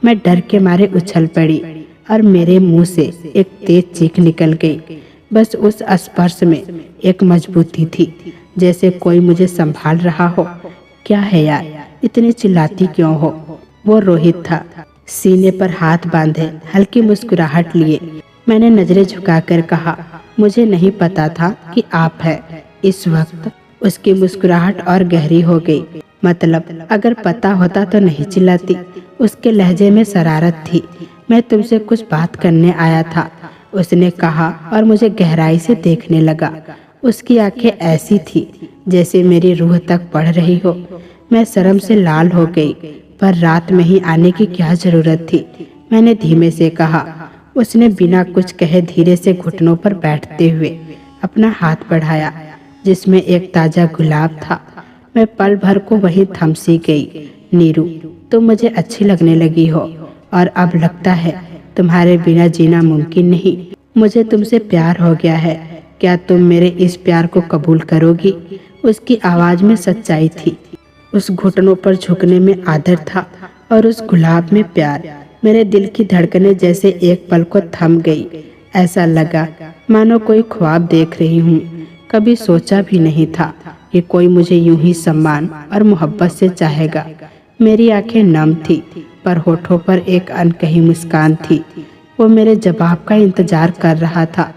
A: मैं डर के मारे उछल पड़ी और मेरे मुंह से एक तेज चीख निकल गई। बस उस स्पर्श में एक मजबूती थी, जैसे कोई मुझे संभाल रहा हो। क्या है यार, इतनी चिल्लाती क्यों हो? वो रोहित था, सीने पर हाथ बांधे, हल्की मुस्कुराहट लिए। मैंने नजरें झुकाकर कहा, मुझे नहीं पता था कि आप हैं। इस वक्त उसकी मुस्कुराहट और गहरी हो गई। मतलब अगर पता होता तो नहीं चिल्लाती। उसके लहजे में शरारत थी। मैं तुमसे कुछ बात करने आया था, उसने कहा और मुझे गहराई से देखने लगा। उसकी आंखें ऐसी थी जैसे मेरी रूह तक पढ़ रही हो। मैं शर्म से लाल हो गई, पर रात में ही आने की क्या जरूरत थी? मैंने धीमे से कहा। उसने बिना कुछ कहे धीरे से घुटनों पर बैठते हुए अपना हाथ बढ़ाया, जिसमें एक ताजा गुलाब था। मैं पल भर को वहीं थम सी गई। नीरू, तुम मुझे अच्छी लगने लगी हो, और अब लगता है तुम्हारे बिना जीना मुमकिन नहीं। मुझे तुमसे प्यार हो गया है। क्या तुम मेरे इस प्यार को कबूल करोगी? उसकी आवाज में सच्चाई थी। उस घुटनों पर झुकने में आदर था, और उस गुलाब में प्यार। मेरे दिल की धड़कनें जैसे एक पल को थम गई। ऐसा लगा मानो कोई ख्वाब देख रही हूँ। कभी सोचा भी नहीं था कि कोई मुझे यूं ही सम्मान और मोहब्बत से चाहेगा। मेरी आंखें नम थी, पर होठों पर एक अनकही मुस्कान थी। वो मेरे जवाब का इंतजार कर रहा था।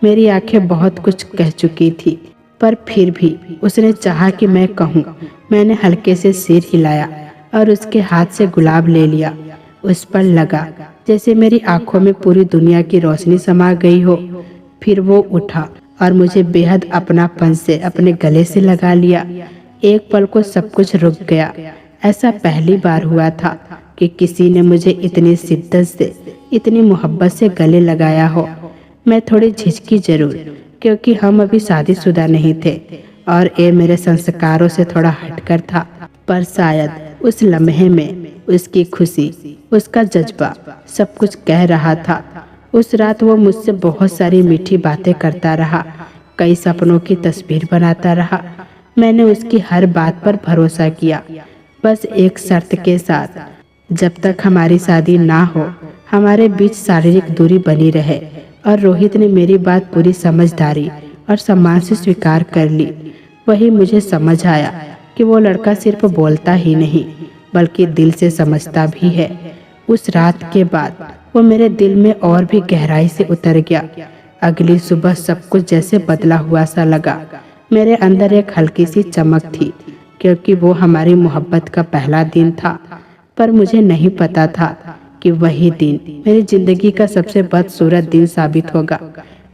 A: मेरी आंखें बहुत कुछ कह चुकी थी, पर फिर भी उसने चाहा कि मैं कहूँ। मैंने हल्के से सिर हिलाया और उसके हाथ से गुलाब ले लिया। उस पर लगा जैसे मेरी आंखों में पूरी दुनिया की रोशनी समा गई हो। फिर वो उठा और मुझे बेहद अपनापन से अपने गले से लगा लिया। एक पल को सब कुछ रुक गया। ऐसा पहली बार हुआ था कि किसी ने मुझे इतनी शिद्दत से, इतनी मोहब्बत से गले लगाया हो। मैं थोड़ी झिझकी जरूर, क्योंकि हम अभी शादीशुदा नहीं थे और ये मेरे संस्कारों से थोड़ा हटकर था। पर शायद उस लम्हे में उसकी खुशी, उसका जज्बा सब कुछ कह रहा था। उस रात वो मुझसे बहुत सारी मीठी बातें करता रहा, कई सपनों की तस्वीर बनाता रहा। मैंने उसकी हर बात पर भरोसा किया, बस एक शर्त के साथ, जब तक हमारी शादी ना हो हमारे बीच शारीरिक दूरी बनी रहे। और रोहित ने मेरी बात पूरी समझदारी और सम्मान से स्वीकार कर ली। वही मुझे समझ आया कि वो लड़का सिर्फ बोलता ही नहीं बल्कि दिल से समझता भी है। उस रात के बाद वो मेरे दिल में और भी गहराई से उतर गया। अगली सुबह सब कुछ जैसे बदला हुआ सा लगा। मेरे अंदर एक हल्की सी चमक थी, क्योंकि वो हमारी मोहब्बत का पहला दिन था। पर मुझे नहीं पता था कि वही दिन मेरी जिंदगी का सबसे बदसूरत दिन साबित होगा।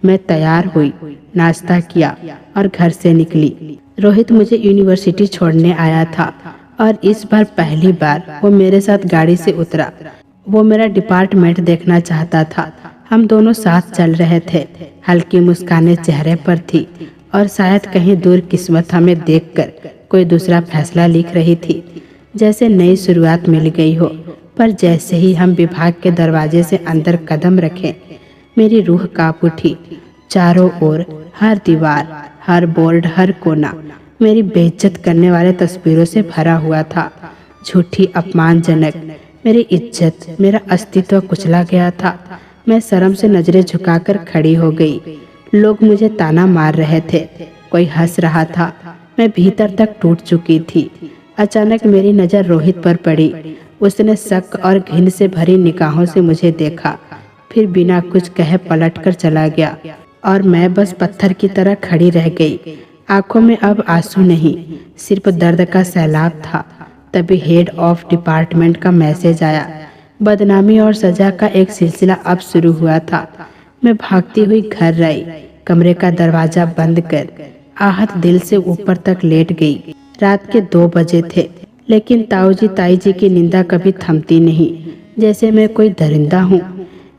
A: मैं तैयार हुई, नाश्ता किया और घर से निकली। रोहित मुझे यूनिवर्सिटी छोड़ने आया था और इस बार पहली बार वो मेरे साथ गाड़ी से उतरा। वो मेरा डिपार्टमेंट देखना चाहता था। हम दोनों साथ चल रहे थे। हल्की मुस्कानें चेहरे पर थी और शायद कहीं दूर किस्मत हमें देखकर कोई दूसरा फैसला लिख रही थी, जैसे नई शुरुआत मिल गई हो। पर जैसे ही हम विभाग के दरवाजे से अंदर कदम रखे, मेरी रूह कांप उठी। चारों ओर, हर दीवार, हर बोर्ड, हर कोना मेरी बेइज्जत करने वाले तस्वीरों से भरा हुआ था। झूठी, अपमानजनक, मेरी इज्जत, मेरा अस्तित्व कुचला गया था। मैं शर्म से नजरें झुकाकर खड़ी हो गई। लोग मुझे ताना मार रहे थे, कोई हंस रहा था। मैं भीतर तक टूट चुकी थी। अचानक मेरी नज़र रोहित पर पड़ी। उसने शक और घिन से भरी निगाहों से मुझे देखा, फिर बिना कुछ कहे पलटकर चला गया और मैं बस पत्थर की तरह खड़ी रह गई। आंखों में अब आंसू नहीं, सिर्फ दर्द का सैलाब था। तभी हेड ऑफ डिपार्टमेंट का मैसेज आया। बदनामी और सजा का एक सिलसिला अब शुरू हुआ था। मैं भागती हुई घर आई, कमरे का दरवाजा बंद कर आहत दिल से ऊपर तक लेट गई। रात के 2 बजे थे, लेकिन ताऊजी ताई जी की निंदा कभी थमती नहीं, जैसे मैं कोई दरिंदा हूँ।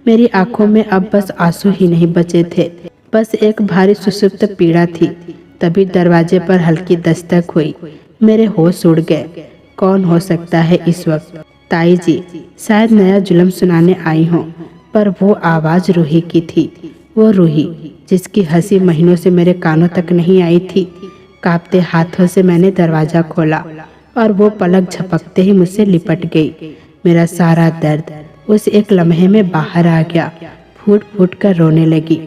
A: मेरी आंखों में अब बस आंसू ही नहीं बचे थे, बस एक भारी सुषुप्त पीड़ा थी। तभी दरवाजे पर हल्की दस्तक हुई। मेरे होश उड़ गए। कौन हो सकता है इस वक्त? ताई जी शायद नया जुल्म सुनाने आई हों, पर वो आवाज़ रूही की थी। वो रूही जिसकी हंसी महीनों से मेरे कानों तक नहीं आई थी। कांपते हाथों से मैंने दरवाज़ा खोला और वो पलक झपकते ही मुझसे लिपट गई। मेरा सारा दर्द उस एक लम्हे में बाहर आ गया। फूट फूट कर रोने लगी।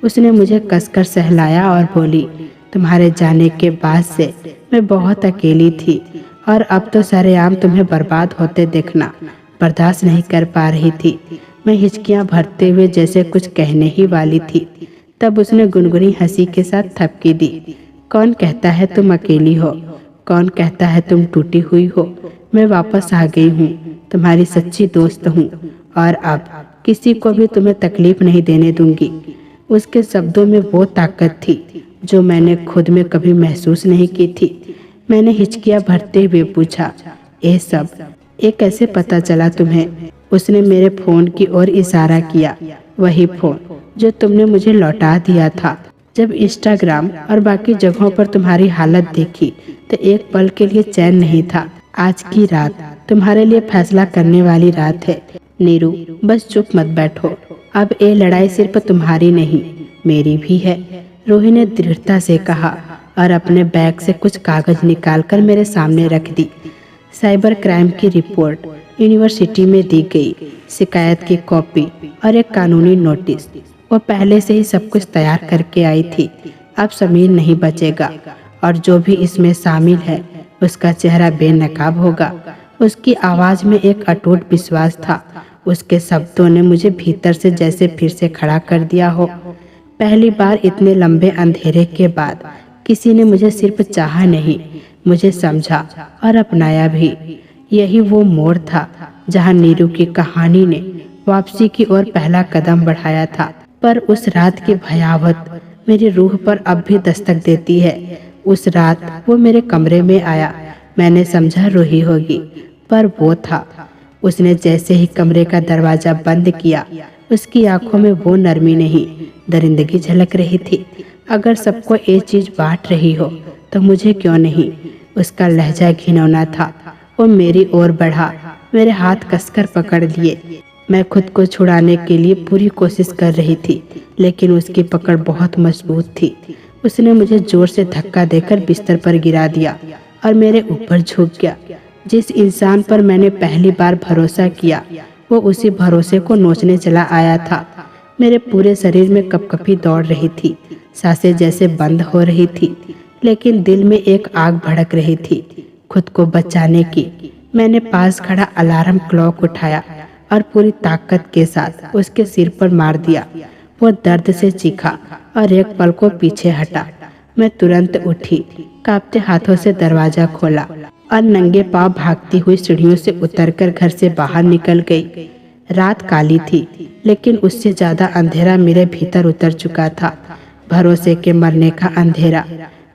A: उसने मुझे कसकर सहलाया और बोली, तुम्हारे जाने के बाद से मैं बहुत अकेली थी और अब तो सरेआम तुम्हें बर्बाद होते देखना बर्दाश्त नहीं कर पा रही थी। मैं हिचकियां भरते हुए जैसे कुछ कहने ही वाली थी, तब उसने गुनगुनी हंसी के साथ थपकी दी। कौन कहता है तुम अकेली हो? कौन कहता है तुम टूटी हुई हो? मैं वापस आ गई हूँ, तुम्हारी सच्ची दोस्त हूँ और अब किसी को भी तुम्हें तकलीफ नहीं देने दूंगी। उसके शब्दों में वो ताकत थी जो मैंने खुद में कभी महसूस नहीं की थी। मैंने हिचकियां भरते हुए पूछा, ये कैसे पता चला तुम्हें? उसने मेरे फोन की ओर इशारा किया, वही फोन जो तुमने मुझे लौटा दिया था। जब इंस्टाग्राम और बाकी जगहों पर तुम्हारी हालत देखी तो एक पल के लिए चैन नहीं था। आज की रात तुम्हारे लिए फैसला करने वाली रात है। नीरू, बस चुप मत बैठो। अब ये लड़ाई सिर्फ तुम्हारी नहीं, मेरी भी है, रोही ने दृढ़ता से कहा और अपने बैग से कुछ कागज निकालकर मेरे सामने रख दी। साइबर क्राइम की रिपोर्ट यूनिवर्सिटी में दी गई, शिकायत की कॉपी और एक कानूनी नोटिस। वो पहले से ही सब कुछ तैयार करके आई थी। अब समीर नहीं बचेगा और जो भी इसमें शामिल है उसका चेहरा बेनकाब होगा। उसकी आवाज में एक अटूट विश्वास था। उसके शब्दों ने मुझे भीतर से जैसे फिर से खड़ा कर दिया हो। पहली बार इतने लंबे अंधेरे के बाद किसी ने मुझे सिर्फ चाहा नहीं, मुझे समझा और अपनाया भी। यही वो मोड़ था जहां नीरू की कहानी ने वापसी की ओर पहला कदम बढ़ाया था। पर उस रात की भयावह मेरी रूह पर अब भी दस्तक देती है। उस रात वो मेरे कमरे में आया। मैंने समझा रूही होगी, पर वो था। उसने जैसे ही कमरे का दरवाजा बंद किया, उसकी आंखों में वो नरमी नहीं, दरिंदगी झलक रही थी। अगर सबको ये चीज बांट रही हो तो मुझे क्यों नहीं? उसका लहजा घिनौना था। वो मेरी ओर बढ़ा, मेरे हाथ कसकर पकड़ लिए। मैं खुद को छुड़ाने के लिए पूरी कोशिश कर रही थी, लेकिन उसकी पकड़ बहुत मजबूत थी। उसने मुझे जोर से धक्का देकर बिस्तर पर गिरा दिया और मेरे ऊपर झुक गया। जिस इंसान पर मैंने पहली बार भरोसा किया, वो उसी भरोसे को नोचने चला आया था। मेरे पूरे शरीर में कपकपी दौड़ रही थी, सांसें जैसे बंद हो रही थी, लेकिन दिल में एक आग भड़क रही थी खुद को बचाने की। मैंने पास खड़ा अलार्म क्लॉक उठाया और पूरी ताकत के साथ उसके सिर पर मार दिया। वो दर्द से चीखा और एक पल को पीछे हटा। मैं तुरंत उठी, कांपते हाथों से दरवाजा खोला और नंगे पांव भागती हुई सीढ़ियों से उतरकर घर से बाहर निकल गई। रात काली थी, लेकिन उससे ज्यादा अंधेरा मेरे भीतर उतर चुका था। भरोसे के मरने का अंधेरा।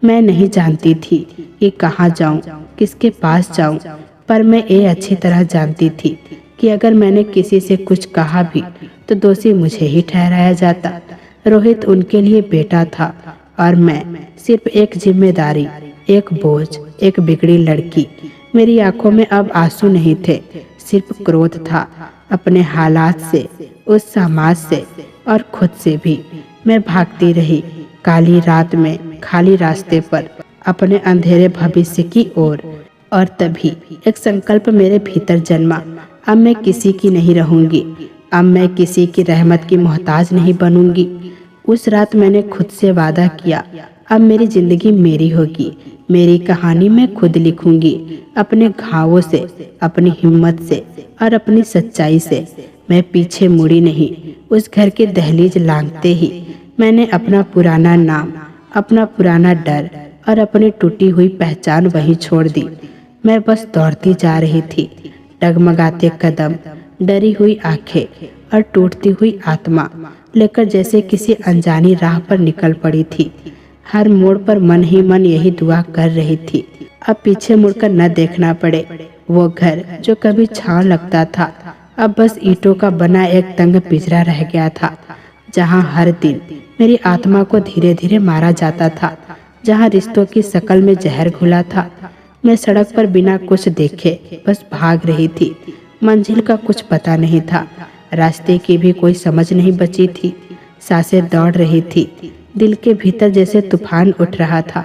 A: मैं नहीं जानती थी कि कहाँ जाऊं, किसके पास जाऊं, पर मैं ये अच्छी तरह जानती थी कि अगर मैंने किसी से कुछ कहा भी तो दोषी मुझे ही ठहराया जाता। रोहित उनके लिए बेटा था और मैं सिर्फ एक जिम्मेदारी, एक बोझ, एक बिगड़ी लड़की। मेरी आंखों में अब आंसू नहीं थे, सिर्फ क्रोध था, अपने हालात से, उस समाज से और खुद से भी। मैं भागती रही काली रात में, खाली रास्ते पर, अपने अंधेरे भविष्य की ओर। और तभी एक संकल्प मेरे भीतर जन्मा, अब मैं किसी की नहीं रहूंगी, अब मैं किसी की रहमत की मोहताज नहीं बनूंगी। उस रात मैंने खुद से वादा किया, अब मेरी जिंदगी मेरी होगी, मेरी कहानी मैं खुद लिखूंगी, अपने घावों से, अपनी हिम्मत से और अपनी सच्चाई से। मैं पीछे मुड़ी नहीं। उस घर के दहलीज लांघते ही मैंने अपना पुराना नाम, अपना पुराना डर और अपनी टूटी हुई पहचान वहीं छोड़ दी। मैं बस दौड़ती जा रही थी, डगमगाते कदम, डरी हुई आंखें और टूटती हुई आत्मा लेकर, जैसे किसी अनजानी राह पर निकल पड़ी थी। हर मोड़ पर मन ही मन यही दुआ कर रही थी, अब पीछे मुड़कर न देखना पड़े। वो घर जो कभी छांव लगता था, अब बस ईंटों का बना एक तंग पिंजरा रह गया था, जहां हर दिन मेरी आत्मा को धीरे धीरे मारा जाता था, जहां रिश्तों की शक्ल में जहर घुला था। मैं सड़क पर बिना कुछ देखे बस भाग रही थी। मंजिल का कुछ पता नहीं था, रास्ते की भी कोई समझ नहीं बची थी। सांसें दौड़ रही थी, दिल के भीतर जैसे तूफान उठ रहा था।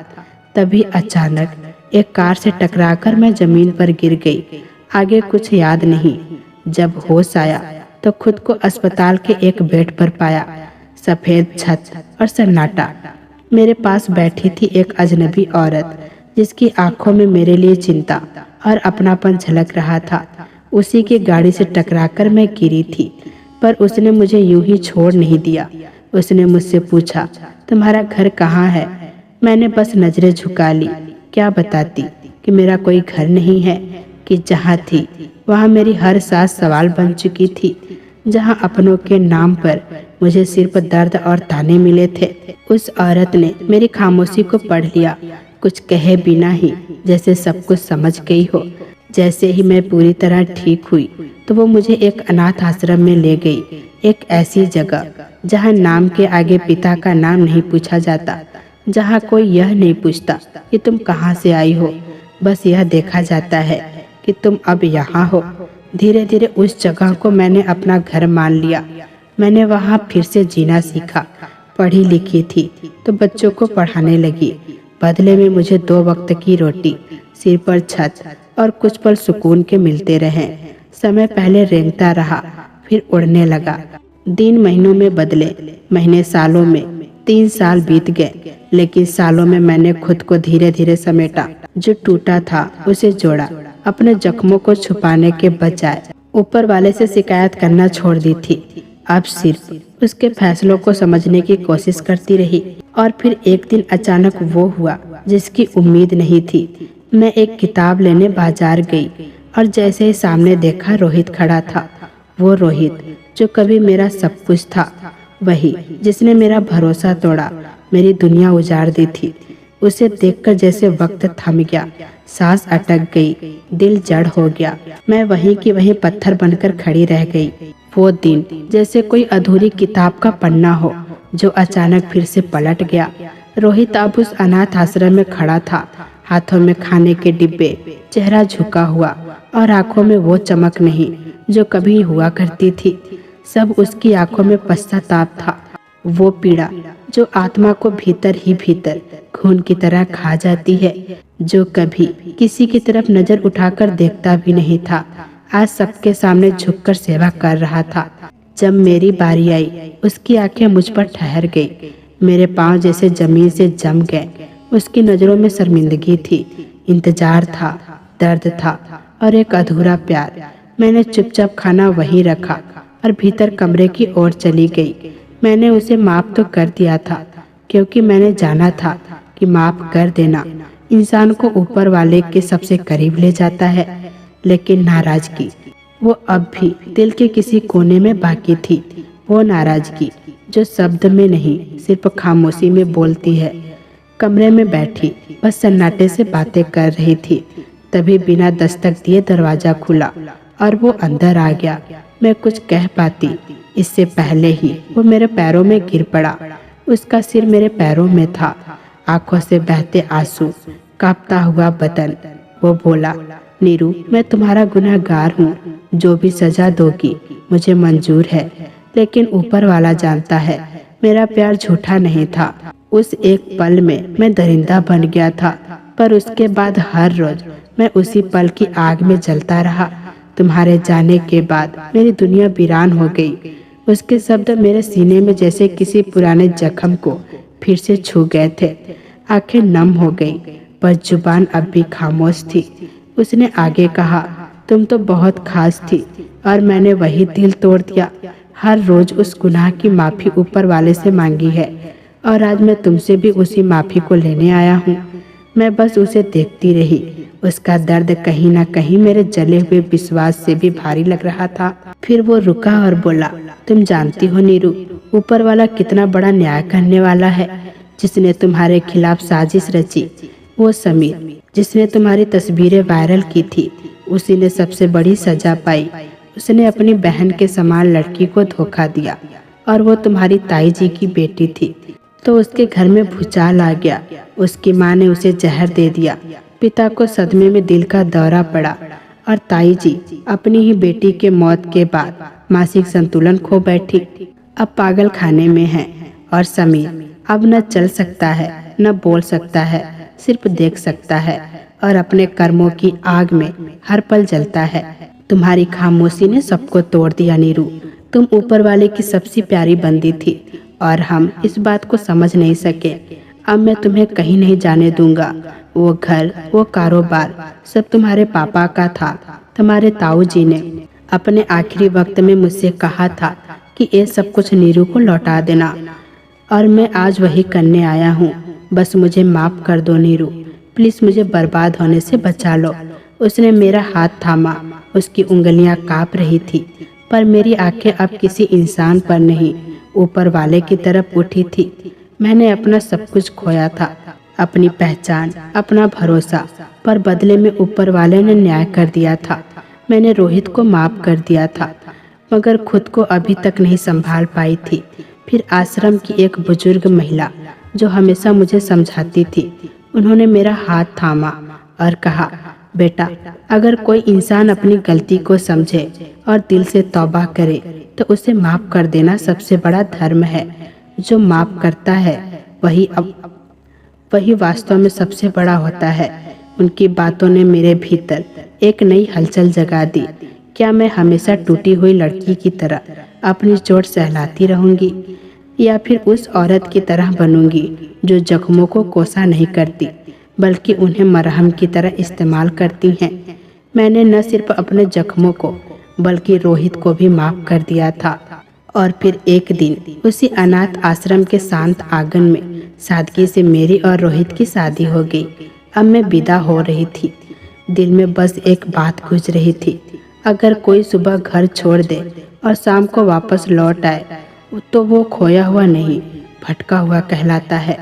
A: तभी अचानक एक कार से टकराकर मैं जमीन पर गिर गई। आगे कुछ याद नहीं। जब होश आया तो खुद को अस्पताल के एक बेड पर पाया। सफेद छत और सन्नाटा। मेरे पास बैठी थी एक अजनबी औरत, जिसकी आंखों में मेरे लिए चिंता और अपनापन झलक रहा था। उसी की गाड़ी से टकराकर मैं गिरी थी, पर उसने मुझे यूं ही छोड़ नहीं दिया। उसने मुझसे पूछा, तुम्हारा घर कहाँ है? मैंने बस नजरें झुका ली। क्या बताती कि मेरा कोई घर नहीं है, कि जहाँ थी वहाँ मेरी हर सांस सवाल बन चुकी थी, जहाँ अपनों के नाम पर मुझे सिर्फ दर्द और ताने मिले थे। उस औरत ने मेरी खामोशी को पढ़ लिया, कुछ कहे बिना ही, जैसे सब कुछ समझ गई हो। जैसे ही मैं पूरी तरह ठीक हुई तो वो मुझे एक अनाथ आश्रम में ले गई, एक ऐसी जगह जहाँ नाम के आगे पिता का नाम नहीं पूछा जाता, जहाँ कोई यह नहीं पूछता कि तुम कहाँ से आई हो, बस यह देखा जाता है कि तुम अब यहाँ हो। धीरे धीरे उस जगह को मैंने अपना घर मान लिया। मैंने वहाँ फिर से जीना सीखा। पढ़ी लिखी थी तो बच्चों को पढ़ाने लगी। बदले में मुझे 2 वक्त की रोटी, सिर पर छत और कुछ पल सुकून के मिलते रहे। समय पहले रेंगता रहा, फिर उड़ने लगा। दिन महीनों में बदले, महीने सालों में। 3 साल बीत गए, लेकिन सालों में मैंने खुद को धीरे धीरे समेटा। जो टूटा था उसे जोड़ा, अपने जख्मों को छुपाने के बजाय ऊपर वाले से शिकायत करना छोड़ दी थी। अब सिर्फ उसके फैसलों को समझने की कोशिश करती रही। और फिर एक दिन अचानक वो हुआ जिसकी उम्मीद नहीं थी। मैं एक किताब लेने बाजार गई और जैसे ही सामने देखा रोहित खड़ा था। वो रोहित जो कभी मेरा सब कुछ था, वही जिसने मेरा भरोसा तोड़ा, मेरी दुनिया उजाड़ दी थी। उसे देखकर जैसे वक्त थम गया, सांस अटक गई, दिल जड़ हो गया। मैं वहीं की वहीं पत्थर बनकर खड़ी रह गई। वो दिन जैसे कोई अधूरी किताब का पन्ना हो जो अचानक फिर से पलट गया। रोहित अब उस अनाथ आश्रम में खड़ा था, हाथों में खाने के डिब्बे, चेहरा झुका हुआ और आंखों में वो चमक नहीं जो कभी हुआ करती थी। सब उसकी आंखों में पश्चाताप था, वो पीड़ा जो आत्मा को भीतर ही भीतर खून की तरह खा जाती है, जो कभी किसी की तरफ नजर उठाकर देखता भी नहीं था, आज सबके सामने झुककर सेवा कर रहा था। जब मेरी बारी आई, उसकी आंखें मुझ पर ठहर गई। मेरे पांव जैसे जमीन से जम गए। उसकी नजरों में शर्मिंदगी थी, इंतजार था, दर्द था और एक अधूरा प्यार। मैंने चुपचाप खाना वहीं रखा और भीतर कमरे की ओर चली गई। मैंने उसे माफ तो कर दिया था, क्योंकि मैंने जाना था कि माफ कर देना इंसान को ऊपर वाले के सबसे करीब ले जाता है। लेकिन नाराजगी, वो अब भी दिल के किसी कोने में बाकी थी। वो नाराजगी जो शब्द में नहीं सिर्फ खामोशी में बोलती है। कमरे में बैठी बस सन्नाटे से बातें कर रही थी, तभी बिना दस्तक दिए दरवाजा खुला और वो अंदर आ गया। मैं कुछ कह पाती इससे पहले ही वो मेरे पैरों में गिर पड़ा। उसका सिर मेरे पैरों में था, आंखों से बहते आंसू, कांपता हुआ बदन। वो बोला, नीरू, मैं तुम्हारा गुनहगार हूँ, जो भी सजा दोगी मुझे मंजूर है, लेकिन ऊपर वाला जानता है मेरा प्यार झूठा नहीं था। उस एक पल में मैं दरिंदा बन गया था, पर उसके बाद हर रोज मैं उसी पल की आग में जलता रहा। तुम्हारे जाने के बाद मेरी दुनिया वीरान हो गई। उसके शब्द मेरे सीने में जैसे किसी पुराने जख्म को फिर से छू गए थे। आंखें नम हो गई, पर जुबान अब भी खामोश थी। उसने आगे कहा, तुम तो बहुत खास थी और मैंने वही दिल तोड़ दिया। हर रोज उस गुनाह की माफी ऊपर वाले से मांगी है और आज मैं तुमसे भी उसी माफी को लेने आया हूँ। मैं बस उसे देखती रही। उसका दर्द कहीं ना कहीं मेरे जले हुए विश्वास से भी भारी लग रहा था। फिर वो रुका और बोला, तुम जानती हो नीरू, ऊपर वाला कितना बड़ा न्याय करने वाला है। जिसने तुम्हारे खिलाफ साजिश रची, वो समीर जिसने तुम्हारी तस्वीरें वायरल की थी, उसी ने सबसे बड़ी सजा पाई। उसने अपनी बहन के समान लड़की को धोखा दिया और वो तुम्हारी ताई जी की बेटी थी, तो उसके घर में भूचाल आ गया। उसकी माँ ने उसे जहर दे दिया। पिता को सदमे में दिल का दौरा पड़ा और ताई जी अपनी ही बेटी के मौत के बाद मानसिक संतुलन खो बैठी। अब पागल खाने में है और समीर अब न चल सकता है, न बोल सकता है, सिर्फ देख सकता है और अपने कर्मों की आग में हर पल जलता है। तुम्हारी खामोशी ने सबको तोड़ दिया नीरू। तुम ऊपर वाले की सबसे प्यारी बंदी थी और हम इस बात को समझ नहीं सके। अब मैं तुम्हें कहीं नहीं जाने दूंगा। वो घर, वो कारोबार सब तुम्हारे पापा का था। तुम्हारे ताऊ जी ने अपने आखिरी वक्त में मुझसे कहा था कि ये सब कुछ नीरू को लौटा देना, और मैं आज वही करने आया हूँ। बस मुझे माफ कर दो नीरू, प्लीज मुझे बर्बाद होने से बचा लो। उसने मेरा हाथ थामा। उसकी उंगलियां कांप रही थी, पर मेरी आंखें अब किसी इंसान पर नहीं, ऊपर वाले की तरफ उठी थी। मैंने अपना सब कुछ खोया था, अपनी पहचान, अपना भरोसा, पर बदले में ऊपर वाले ने न्याय कर दिया था। मैंने रोहित को माफ कर दिया था, मगर खुद को अभी तक नहीं संभाल पाई थी। फिर आश्रम की एक बुजुर्ग महिला जो हमेशा मुझे समझाती थी, उन्होंने मेरा हाथ थामा और कहा, बेटा, अगर कोई इंसान अपनी गलती को समझे और दिल से तौबा करे तो उसे माफ कर देना सबसे बड़ा धर्म है। जो माफ करता है वही वास्तव में सबसे बड़ा होता है। उनकी बातों ने मेरे भीतर एक नई हलचल जगा दी। क्या मैं हमेशा टूटी हुई लड़की की तरह अपनी चोट सहलाती रहूंगी, या फिर उस औरत की तरह बनूंगी जो जख्मों को कोसा नहीं करती बल्कि उन्हें मरहम की तरह इस्तेमाल करती हैं। मैंने न सिर्फ अपने जख्मों को बल्कि रोहित को भी माफ कर दिया था। और फिर एक दिन उसी अनाथ आश्रम के शांत आंगन में सादगी से मेरी और रोहित की शादी हो गई। अब मैं विदा हो रही थी। दिल में बस एक बात गूंज रही थी, अगर कोई सुबह घर छोड़ दे और शाम को वापस लौट आए तो वो खोया हुआ नहीं, भटका हुआ कहलाता है।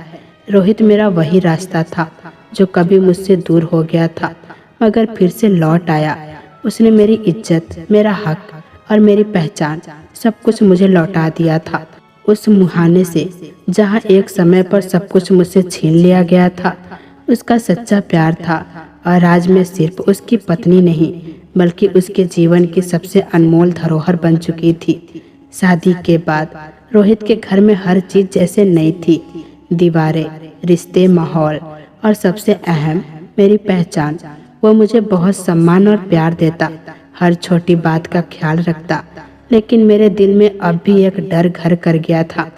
A: रोहित मेरा वही रास्ता था जो कभी मुझसे दूर हो गया था, मगर फिर से लौट आया। उसने मेरी इज्जत, मेरा हक और मेरी पहचान सब कुछ मुझे लौटा दिया था। उस मुहाने से जहाँ एक समय पर सब कुछ मुझसे छीन लिया गया था, उसका सच्चा प्यार था। और आज मैं सिर्फ उसकी पत्नी नहीं बल्कि उसके जीवन की सबसे अनमोल धरोहर बन चुकी थी। शादी के बाद रोहित के घर में हर चीज जैसे नई थी। दीवारें, रिश्ते, माहौल और सबसे अहम मेरी पहचान। वो मुझे बहुत सम्मान और प्यार देता, हर छोटी बात का ख्याल रखता। लेकिन मेरे दिल में अब भी एक डर घर कर गया था।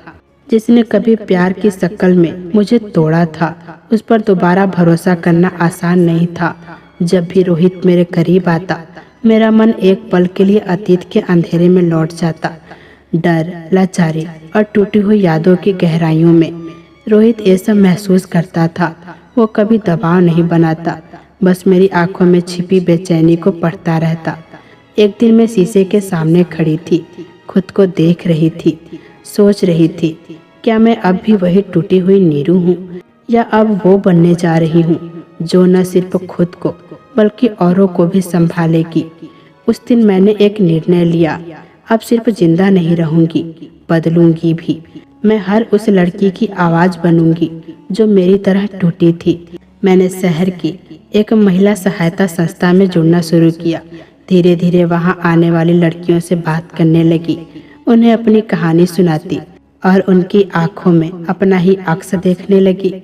A: जिसने कभी प्यार की शक्ल में मुझे तोड़ा था, उस पर दोबारा भरोसा करना आसान नहीं था। जब भी रोहित मेरे करीब आता, मेरा मन एक पल के लिए अतीत के अंधेरे में लौट जाता। डर, लाचारी और टूटी हुई यादों की गहराइयों में रोहित ये सब महसूस करता था। वो कभी दबाव नहीं बनाता, बस मेरी आंखों में छिपी बेचैनी को पढ़ता रहता। एक दिन मैं शीशे के सामने खड़ी थी, खुद को देख रही थी। सोच रही थी, क्या मैं अब भी वही टूटी हुई नीरू हूँ या अब वो बनने जा रही हूँ जो न सिर्फ खुद को बल्कि औरों को भी संभालेगी। उस दिन मैंने एक निर्णय लिया, अब सिर्फ जिंदा नहीं रहूंगी, बदलूंगी भी। मैं हर उस लड़की की आवाज बनूंगी जो मेरी तरह टूटी थी। मैंने शहर की एक महिला सहायता संस्था में जुड़ना शुरू किया। धीरे धीरे वहां आने वाली लड़कियों से बात करने लगी, उन्हें अपनी कहानी सुनाती और उनकी आंखों में अपना ही अक्स देखने लगी।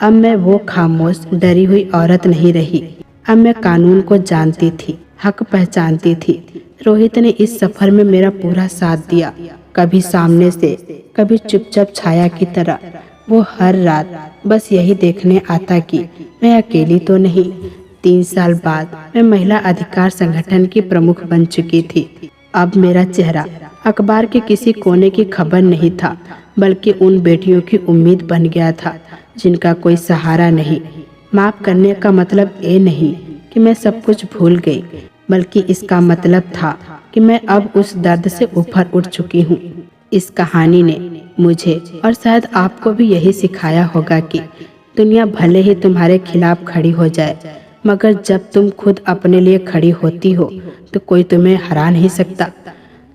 A: अब मैं वो खामोश डरी हुई औरत नहीं रही। अब मैं कानून को जानती थी, हक पहचानती थी। रोहित ने इस सफर में मेरा पूरा साथ दिया, कभी सामने से, कभी चुपचाप छाया की तरह। वो हर रात बस यही देखने आता कि मैं अकेली तो नहीं। 3 साल बाद मैं महिला अधिकार संगठन की प्रमुख बन चुकी थी। अब मेरा चेहरा अखबार के किसी कोने की खबर नहीं था, बल्कि उन बेटियों की उम्मीद बन गया था जिनका कोई सहारा नहीं। माफ करने का मतलब ये नहीं कि मैं सब कुछ भूल गई, बल्कि इसका मतलब था कि मैं अब उस दर्द से ऊपर उठ चुकी हूँ। इस कहानी ने मुझे और शायद आपको भी यही सिखाया होगा कि दुनिया भले ही तुम्हारे खिलाफ खड़ी हो जाए, मगर जब तुम खुद अपने लिए खड़ी होती हो तो कोई तुम्हें हरा नहीं सकता।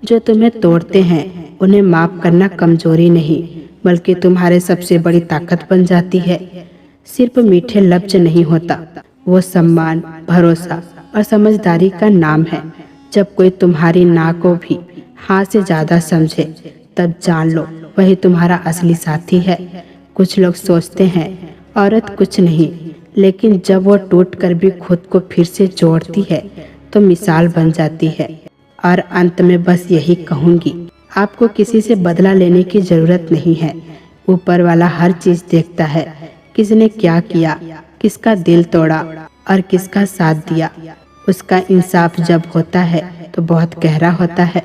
A: जो तुम्हें तोड़ते हैं उन्हें माफ करना कमजोरी नहीं, बल्कि तुम्हारे सबसे बड़ी ताकत बन जाती है। सिर्फ मीठे लफ्ज नहीं होता, वो सम्मान, भरोसा और समझदारी का नाम है। जब कोई तुम्हारी ना को भी हाँ से ज्यादा समझे, तब जान लो वही तुम्हारा असली साथी है। कुछ लोग सोचते हैं औरत कुछ नहीं, लेकिन जब वो टूट कर भी खुद को फिर से जोड़ती है तो मिसाल बन जाती है। और अंत में बस यही कहूँगी, आपको किसी से बदला लेने की जरूरत नहीं है। ऊपर वाला हर चीज देखता है, किसने क्या किया, किसका दिल तोड़ा और किसका साथ दिया। उसका इंसाफ जब होता है तो बहुत गहरा होता है।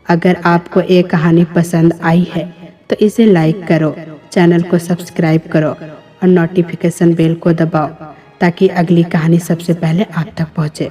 A: अगर आपको ये कहानी पसंद आई है तो इसे लाइक करो, चैनल को सब्सक्राइब करो और नोटिफिकेशन बेल को दबाओ ताकि अगली कहानी सबसे पहले आप तक पहुंचे।